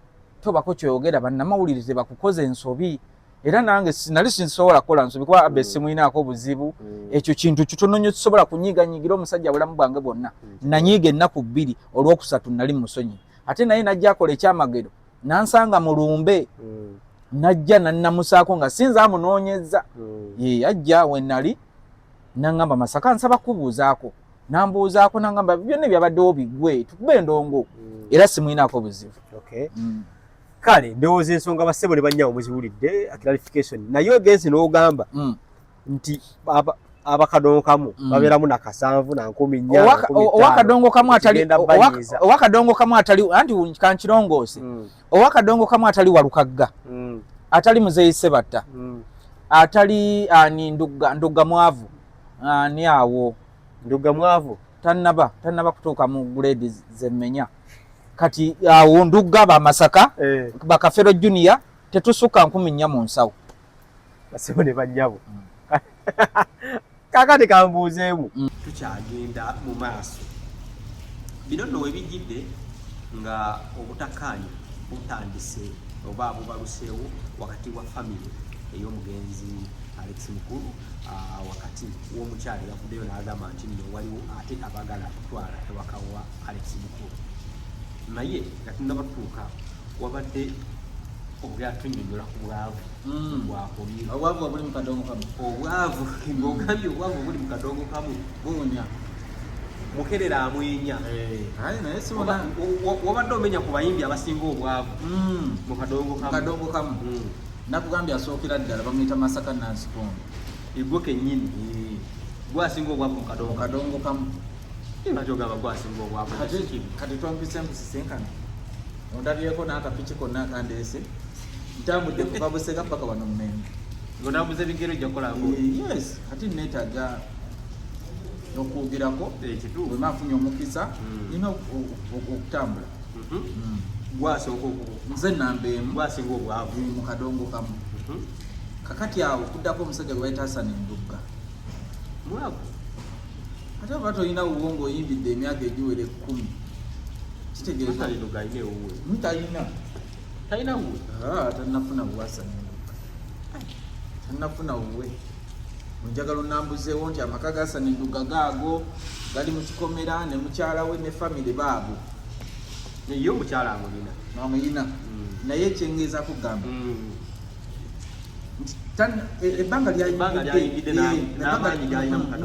tobako kyoyogera bannamawulire tebakukoza ensobi era nange nali sinsobola kukola nsobi kuba Abe simuyinaako obuzibu ekyo kintu kitono nnyo kisobola kunyiiganyiigira omusajja bulamu bwange bwonna nanyiiga ennaku 2 olwokusatu nali musonyi ate naye najja akola ekyamagero nansanga mulumbe najja nannamusaako nga sinza amunoonyeza yajja we nali naŋŋamba Masaka nsaba kubuuzaako nambuuzaako naŋŋamba byonna byabaddewo bigwe tukube endongo era simuyinaako obuzibu kale ndowooza ensonga bassebo ne bannyawo muziwulidde clarification naye ogenzi n'ogamba nti abakadongo kamu babeeramu na 7 na 10 owakadongo kamu atali anti kankirongoose owakadongo kamu atali Walukagga atali Muzeeyi Ssebatta atali ani ndugga mwavu ani awo ndugga mwavu tannaba kutuuka mu grade zemmenya kati awo ndugga ba Masaka bakafero junior tetusuka 14 mu nsawo basebo ne bannyabo kakati kambuuzeemu tukyagenda mu maaso bino nno webijjidde nga obutakkaanya butandise oba bubaluseewo wakati wa famire ey'omugenzi Alex Mukulu wakati w'omukyala yavuddeyo n'agamba nti nno waliwo ate abagala kutwala ewaka wa Alex Mukulu naye nga tunnabatuuka wabadde obwatunyonyola ku bwavu bwakomye obwavu obuli mu kadongo kamu obwavu ng'ogambye obwavu obuli mu kadongo kamu buunya mukerera amwenya wabadde omenya ku bayimbi abasinga obwavu mu kadongo kamu nakugambye asookera ddala bamuyita Masaka Nansikombe igwe kennyini gwasinga obwavu mu kadongo kamu nakyogamba gwasinga obwavu kati twampise mpusisenkana ondabyeko n'akapiki konna akandeese ntambudde kuva Busega paka wano Mmengo ng'onambuza ebigero ojja kukolango yes kati neetaaga okwogerako bwe maafunye omukisa nina okutambula gwasooka nze namba emu gwasinga obwavu mu kadongo kamu kakati awo kuddako omusajja gwe bayita Hassan Ndugga Mwavu. Ate oba tolina wuwo oyimbidde emyaka egiwere 10 kitegeeza Lino gaine wuwe. mutalina Talina wuwe. tannafuna buwasa tannafuna wuwe njagala onambuzeewo nti amaka ga Sanenduga gaago gali mu kikomera ne mukyala we ne famire baabo Ye omukyala amulina. namuyina naye ekyengeeza kugamba ebbanga lyayimbidde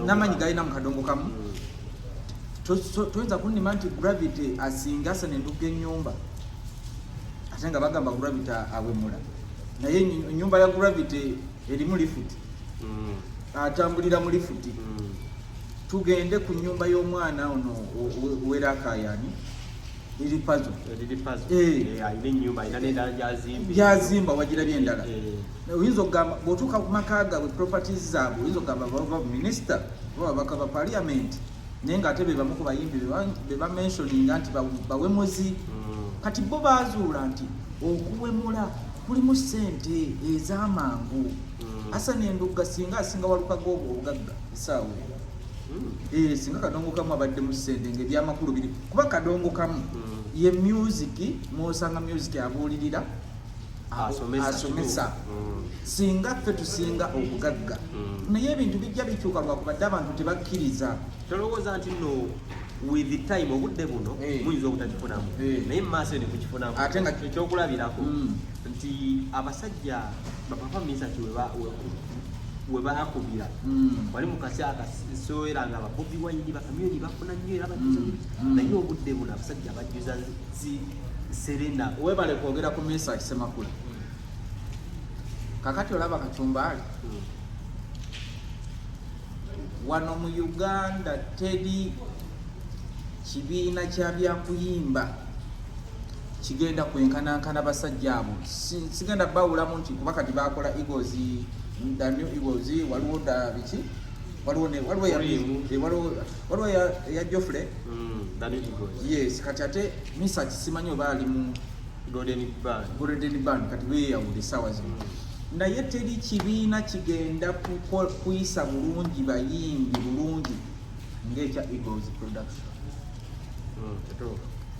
n'amaanyi galina mu kadongo kamu toyinza kunnima nti Gravity asinga Sanenduga ennyumba ate nga bagamba Gravity awemula naye ennyumba ya Gravity erimu lifuti atambulira mu lifuti tugende ku nnyumba y'omwana ono Werakayani eri pazo gyazimba wagirabye endala oyinza okugamba bw'otuuka ku maka gaabwe properties zaabwe oyinza okugamba bava minisita oba babaka ba parliament naye ng'ate be bamu ku bayimbi be bamentioninga nti bawemuzi kati bo baazuula nti okuwemula kulimu ssente ez'amangu Sanenduga singa asinga walukago obwo obugagga esaawa singa kadongo kamu abadde mu ssente ng'ebyamakulu biri kuba kadongo kamu ye music mwosanga music abuulirira asomesa singa ffe tusinga obugagga naye ebintu bijja bikyuka lwakubadde abantu tebakkiriza tolowooza nti no with the time obudde buno muyinza obutakifunamu naye mumaaso ene kukifunamu ate nga ekyokulabirako nti abasajja bapapa misati we baakubira wali mukasi akasoera nga babobi wayini bakamyoni bafuna nnyo era bajuza naye obudde buno abasajja bajuza Serena webale kwogera ku mesa kisemakula kakati olaba Kacumbaali wano mu Uganda teri kibiina kya byakuyimba kigenda kwenkanankana basajja abo sigenda bawulamu nti kuba kati bakola Eagles the new Eagles waliwo da biki waliwo ya Joffrey yes kati ate misa kisimanyi oba ali mu Golden Band kati weyawule sawa zino naye teri kibiina kigenda kuyisa bulungi bayimbi bulungi ng'ekya Eagles production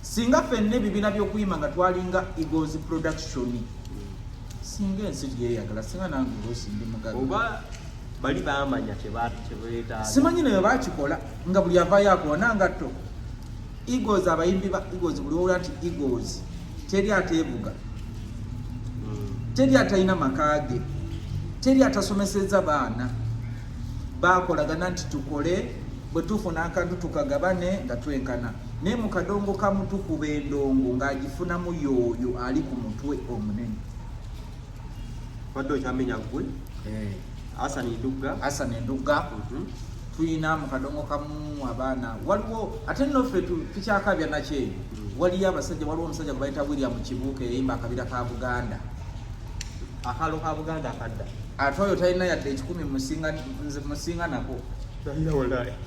singa ffenna ebibiina by'okuyimba nga twalinga Eagles production singa ensi gyeyagala singa nange oluusi ndi mugaga oba bali baamanya kyebeeta simanyi nayo bakikola nga buli avaayo akoona ngatto Eagles abayimbi ba Eagles buli wawula nti Eagles teri ateevuga teri atalina makaage teri atasomeseza baana bakolagana nti tukole bwe tufuna akantu tukagabane nga twenkana naye mu kadongo kamu tukuba endongo ng'agifunamu yooyo ali ku mutwe omunene badde okyamenya gwe Sanenduga tuyina mu kadongo kamu abaana waliwo ate noffe tukyakabya nakyeyo waliyo abasajja waliwo omusajja gwe bayita William Kibuuka eyayimba akabira ka Buganda akalo ka Buganda akadda ate oyo talina yadde 10 musinga nako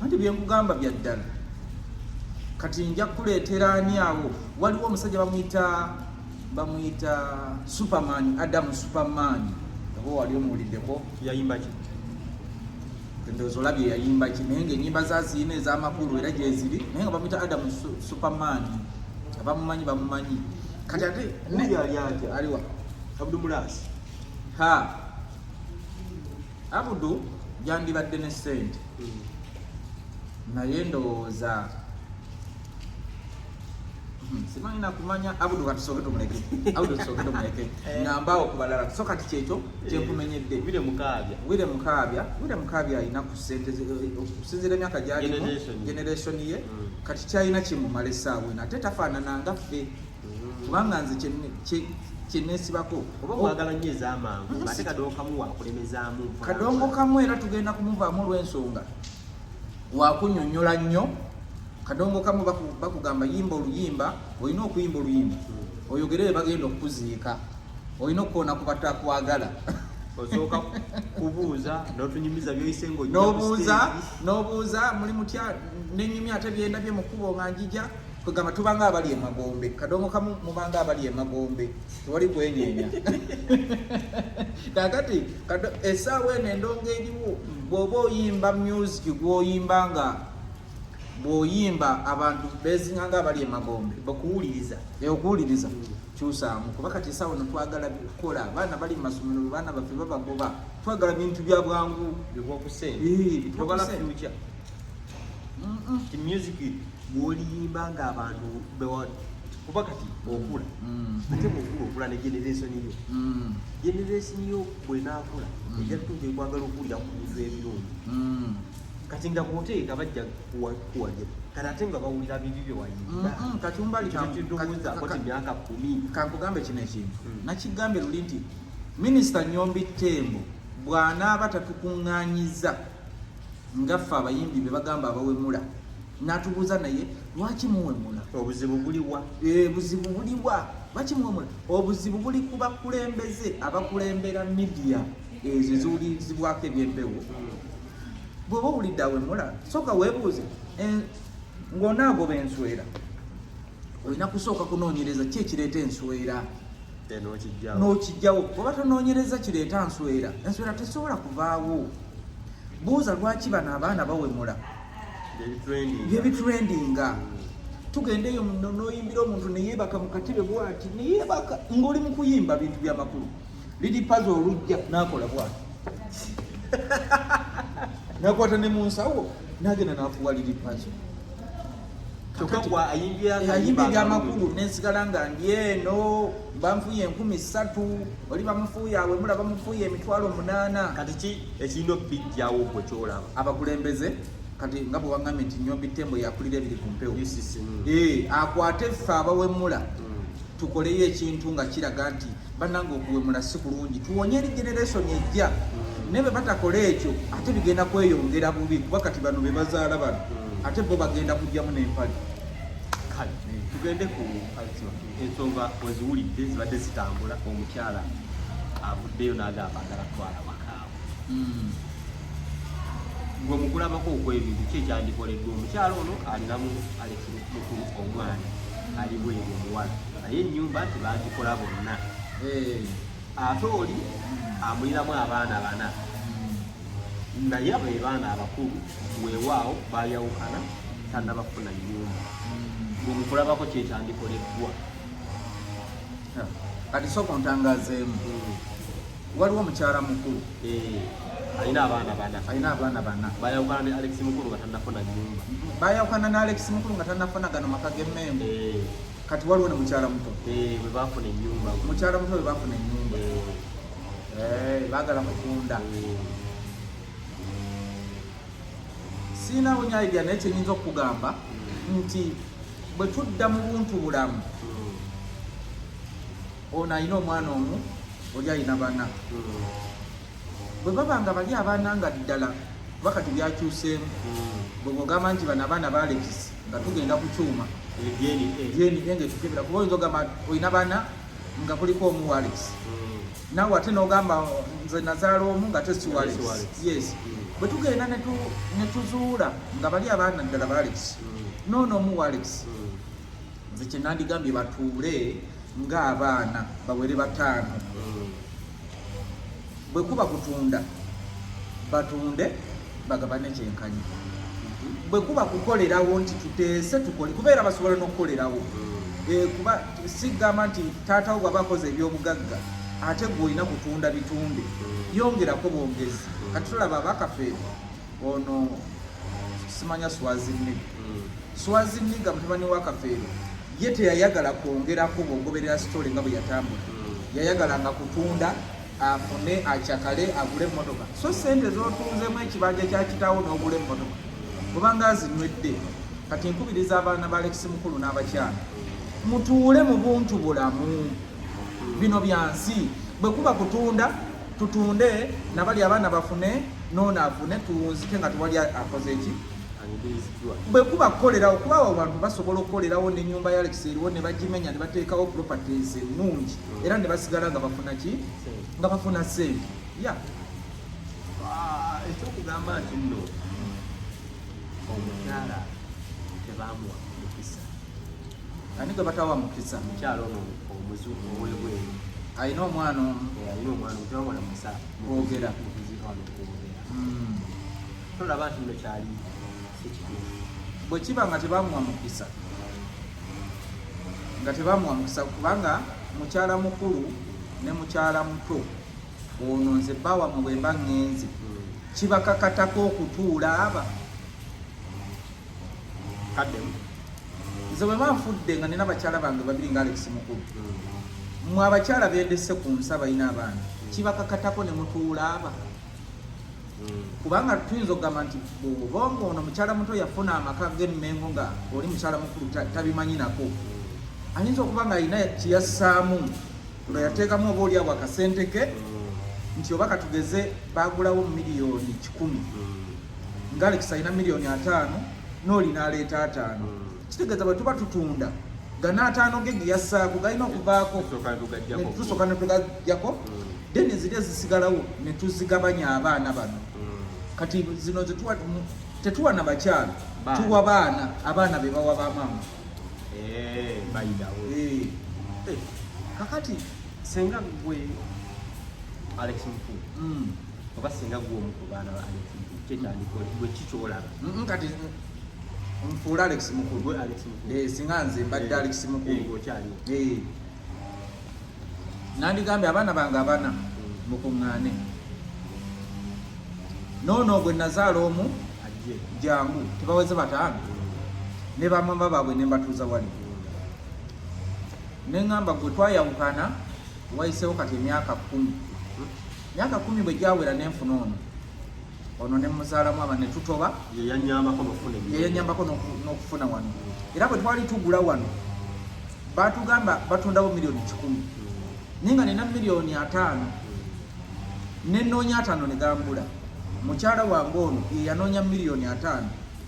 anti byenkugamba bya ddala kati nja kuleetera ani awo waliwo omusajja bamuyita Superman Adam Superman abo wali omuwuliddeko yayimba ki ndowooza olabye yayimba ki naye ng'ennyimba zaziina ez'amakulu era gyeziri naye nga bamuyita Adam Superman bamumanyi kati ate aliwa Abdul Mulasi Abudu yandibadde ne ssente naye ndowooza simanyi nakumanya Abudu katusooke tumuleke ngambaawo ku balala so kati kyekyo kyenkumenyedde Wile Mukaabya alina ku ssente okusinziira emyaka gyalimu generation ye kati kyalina kimumala essaawa eno ate tafaanana nga ffe kubanga nze kyeneesibako oba mwagala nnyo ez'amangu ate kadongo kamu wakulemezaamu kadongo kamu era tugenda kumuvaamu olw'ensonga wakunnyonnyola nnyo kadongo kamu bakugamba yimba oluyimba olina okuyimba oluyimba oyogere bagenda okukuziika olina okukoona ku batakwagala osooka kubuuza n'otunyumiza byoyise n'obuuza muli mutya n'ennyumi ate byenda bye mu kkubo nga njija kugamba tubanga abali emagombe kadongo kamu mubanga abali emagombe tewali kwenyeenya kakati esaawa eno endongo eriwo bw'oba oyimba music gwoyimbanga bw'oyimba abantu bezinganga abali emagombe bakuwuliriza okuwuliriza kyusaamu kuba kati esaawa eno twagala kukola abaana bali mu masomero baana baffe babagoba twagala bintu bya bwangu bikwakusente tobala future ti music bwoliyimba nga abantu kuba kati okula ate bwokula ne generation yo bwenaakula ejatuja ekwagala okuwulira ku bintu ebirungi kati nga bwoteeka bajja kuwaje kati ate nga bawulira bibi bye wayimba kati myaka 10 kankugambe kino ekintu nakigambe luli nti minisita Nyombi Tembo bw'anaaba tatukuŋŋaanyiza nga ffe abayimbi be bagamba abawemula n'atubuuza naye lwaki muwemula obuzibu buliwa buzibu buliwa lwaki muwemula obuzibu buli ku bakulembeze abakulembera midiya ezo eziwulirizibwako ebyempewo bw'oba owulidde awemula sooka weebuuze ng'onaagoba enswera olina kusooka kunoonyereza ki ekireeta enswera n'okijjawo oba tonoonyereza kireeta enswera tesobola kuvaawo buuza lwaki bano abaana bawemula byebitrendinga tugendeyo n'oyimbira omuntu neyeebaka mu katebe bwati neyeebaka ng'oli mu kuyimba bintu byamakulu lidi pazo olujja n'akola bwati nakwata ne mu nsawo n'agenda n'afuwa lidi pazo ayimba ebyamakulu nensigala nga ndi eno banfuye 3,000 oli bamufuuye awemula bamufuuye 8,000 kati ki ekirina okubijjawo gwe kyolaba abakulembeze kati nga bwe waŋŋambye nti Nyombi Tembo yakulira ebiri ku mpewo akwate ffe abawemula tukoleyo ekintu nga kiraga nti bannanga okuwemula si kulungi tuwonye eri generation ejja naye bwe batakola ekyo ate bigenda kweyongera bubi kuba kati bano be bazaala bano ate bo bagenda kujjamu n'empale kale tugende ku ensonga weziwulidde zibadde zitambula omukyala avuddeyo n'agamba agala kutwala makaawe gwe mukulabako okwebintu ki ekyandikoleddwa omukyala ono alinamu mukulu omwana ali bweru omuwala naye ennyumba tebagikola bonna ate oli amuliramu abaana 4 naye abo baana abakulu weewaawo bayawukana tannabafuna nnyumba gwe mukulabako kyekyandikoleddwa kati sooka ontangazeemu waliwo omukyala mukulu alina abaana 4 bayawukana ne Alex mukulu nga tannafuna nnyumba bayawukana ne Alex mukulu nga tannafuna gano maka g'emmengo kati waliwo ne mukyala muto bwe bafuna ennyumba mukyala muto bwe bafuna ennyumba baagala kutunda siinawo nyaidya naye kyenyinza okugamba nti bwe tudda mu buntu bulamu ono alina omwana omu oli alina bana bwe baba nga bali abaana nga ddala kuba kati byakyuseemu bwe bwogamba nti bano abaana ba Alex nga tugenda ku kyuma jeni nga etukebera kuba oyinza ogamba olina bana nga kuliko omu wa Alex naawe ate n'ogamba nze nazaala omu nga tesi wa Alex yes bwe tugenda ne tuzuula nga bali abaana ddala ba Alex noono omu wa Alex nze kye nandigambye batuule ng'abaana bawere 5 bwe kuba kutunda batunde bagabane kyenkanyi bwe kuba kukolerawo nti tuteese tukole kubeera basobola n'okukolerawo kuba sigamba nti taatawo bw'aba akoze ebyobugagga ate gw'olina kutunda bitunde yongerako bwongezi kati tulaba abakafeero ono simanya Swaziniga mutabani wa Kafeero ye teyayagala kwongerako bw'ogoberera sitole nga bwe yatambula yayagalanga kutunda afune akyakale agule emmotoka so sente z'otunzemu ekibanja kya kitaawo n'ogula emmotoka kubanga azinywedde kati nkubiriza abaana ba Alex mukulu n'abakyala mutuule mu buntu bulamu bino byansi bwe kuba kutunda tutunde nabali abaana bafune noono afune tuwunzike nga tewali akoze eki bwe kuba kukolerawo kuba abo bantu basobola okukolerawo n'ennyumba ya Alex eriwo ne bagimenya ne bateekawo properties ennungi era ne basigala nga bafuna ki nga bafuna ssente ekyokugamba nti nno omukyala tebamuwa mukisa ani gwe batawa mukisa mukyalo ono omuzungu ow'ebweru alina omwana omu alina omwana tebamwana musa kwogera wano kwogera tolaba nti nno kyali sekituufu bwe kiba nga tebamuwa mukisa kubanga mukyala mukulu ne mukyala muto ono nze bbawa mu bwe mba ŋŋenze kibakakatako okutuula aba kaddemu nze bwe banfudde nga nina abakyala bange babiri nga Alex mukulu mwe abakyala bendese ku nsi abalina abaana kibakakatako ne mutuula aba kubanga tuyinza okugamba nti bwobanga ono mukyala muto yafuna amaka g'emmengo nga oli mukyala mukulu tabimanyi nako ayinza okuba nga alina kiyassaamu nga yateekamu oba oliawo akasente ke nti oba katugeze bagulawo miliyoni 100 nga Alex alina miliyoni 5 n'oli n'aleeta 5 kitegeeza bwe tuba tutunda gana 5 ge geyassaako galina okuvaako tusooka ne tugajjako deni ziri ezisigalawo ne tuzigabanya abaana bano kati zino tetuwa na bakyala tuwa abaana be bawa bamaama bayidawo kakati senga gwe Alex Mukulu oba senga gwe omu ku baana ba Alex Mukulu kyetandika gwe kikyolaba kati nfuula Alex Mukulu gwe Alex Mukulu singa nze mbadde Alex Mukulu okyali nandigambye abaana bange abana mukuŋŋaane noono gwe nazaala omu jangu tebaweze bataano ne bamama baabwe ne mbatuuza wali neŋŋamba gwe twayawukana wayiseewo kati emyaka 10 bwe gyawera nenfuna ono ne muzaalamu aba ne tutoba yeyanyambako n'okufuna wano era bwe twali tugula wano batugamba batundawo miliyoni 10 naye nga nina miliyoni 5 nenoonya 5 ne gambula mukyala wange ono yeyanoonya miliyoni 5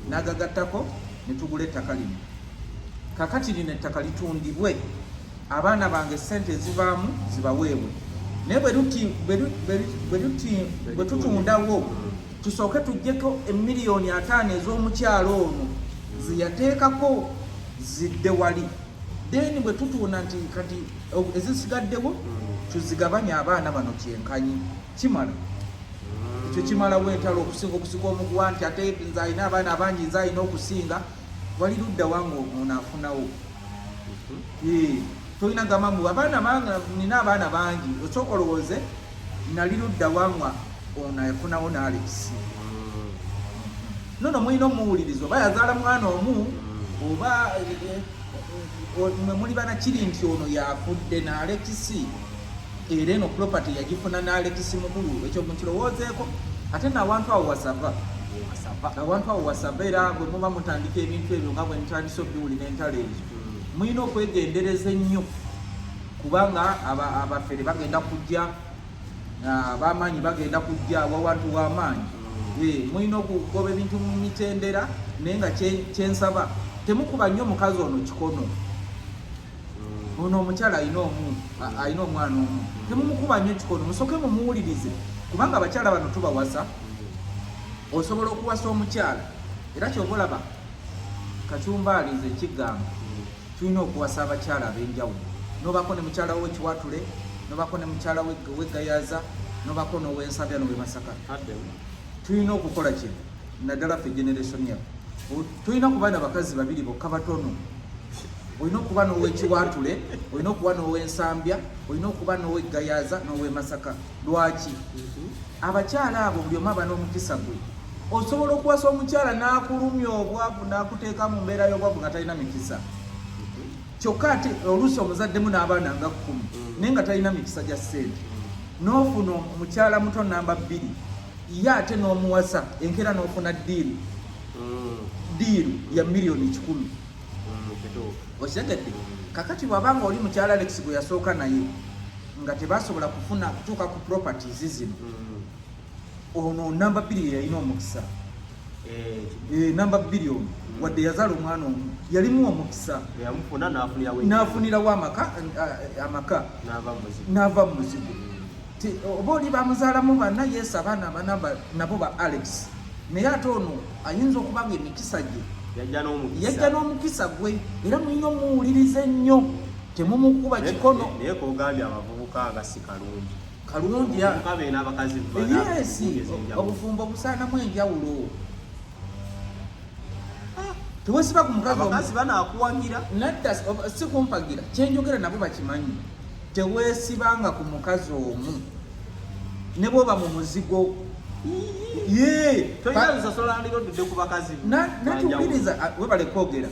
n'agagattako ne tugula ettaka lino kakati lino ettaka litundibwe abaana bange sente ezivaamu zibaweebwe naye bwe tutundawo tusooke tuggyeko emiliyoni 5 ez'omukyala ono ziyateekako zidde wali deni bwe tutunda nti kati ezisigaddewo tuzigabanya abaana bano kyenkanyi kimala ekyo kimalawo entalo okusinga omuguwa nti ate nze alina abaana abangi nze alina okusinga wali ludda wange ono afunawo tolina gamamu abaana nina abaana bangi osooka olowooze nali ludda wange ono yafunawo ne Alex nono mulina omuwuliriza oba yazaala mwana omu oba mwe muli bana kiri nti ono yafudde ne Alex era eno property yagifuna ne Alex Mukulu ekyo mukirowoozeeko ate n'abantu awo wasava era bwe muba mutandika ebintu ebyo nga bwe ntandise okubiwulira entalo ezo mulina okwegendereza ennyo kubanga abafere bagenda kujja ab'amaanyi bagenda kujja awawantu w'amaanyi mulina okugoba ebintu mu mitendera naye nga kyensaba temukuba nnyo omukazi ono kikono ono omukyala alina omwana omu temumukuba nnyo kikono musooke mumuwulirize kubanga abakyala bano tubawasa osobola okuwasa omukyala era kyoba olaba Kacumbaalize ekigamba tulina okuwasa abakyala ab'enjawulo nobako ne mukyala w'ekiwatule nobako ne mukyala w'egayaza nobako n'ow'ensabya n'ow'emasaka tulina okukola kino naddala ffe generation yaffe tulina kuba n'abakazi babiri bokka batono olina okuba n'ow'ekiwatule olina okuba n'ow'ensambya olina okuba n'ow'egayaza n'ow'emasaka lwaki abakyala abo buli omu aba n'omukisa gwe osobola okuwasa omukyala n'akulumya obwavu n'akuteeka mu mbeera y'obwavu nga talina mikisa kyokka ate oluusi omuzaddemu n'abaana nga 10 naye nga talina mikisa gya ssente n'ofuna omukyala muto namba 2 ye ate n'omuwasa enkeera n'ofuna diiru ya miliyoni 10 okitegedde kakati bw'abanga oli mukyala Alex gwe yasooka naye nga tebasobola kutuuka ku properties zino ono namba 2 yalina omukisa namba 2 ono wadde yazaala omwana omu yalimu omukisa n'afunirawo amaka n'ava mu muzigo oba oli bamuzaalamu banna yesu abaana abanamba nabo ba Alex naye ate ono ayinza okuba nga emikisa gye yajja n'omukisa gwe era mulina omuwuliriza ennyo temumukuba kikono naye kogambye abavubuka nga si kalungi kabeena abakazi obufumbo busaanamu enjawulo tewesiba ku mukazi banaakuwagira nadda si kumpagira kyenjogera nabo bakimanyi teweesibanga ku mukazi omu ne bwoba mu muzigo toyinza bisasola ndiro tudde ku bakazi natuwuliriza webale kwogera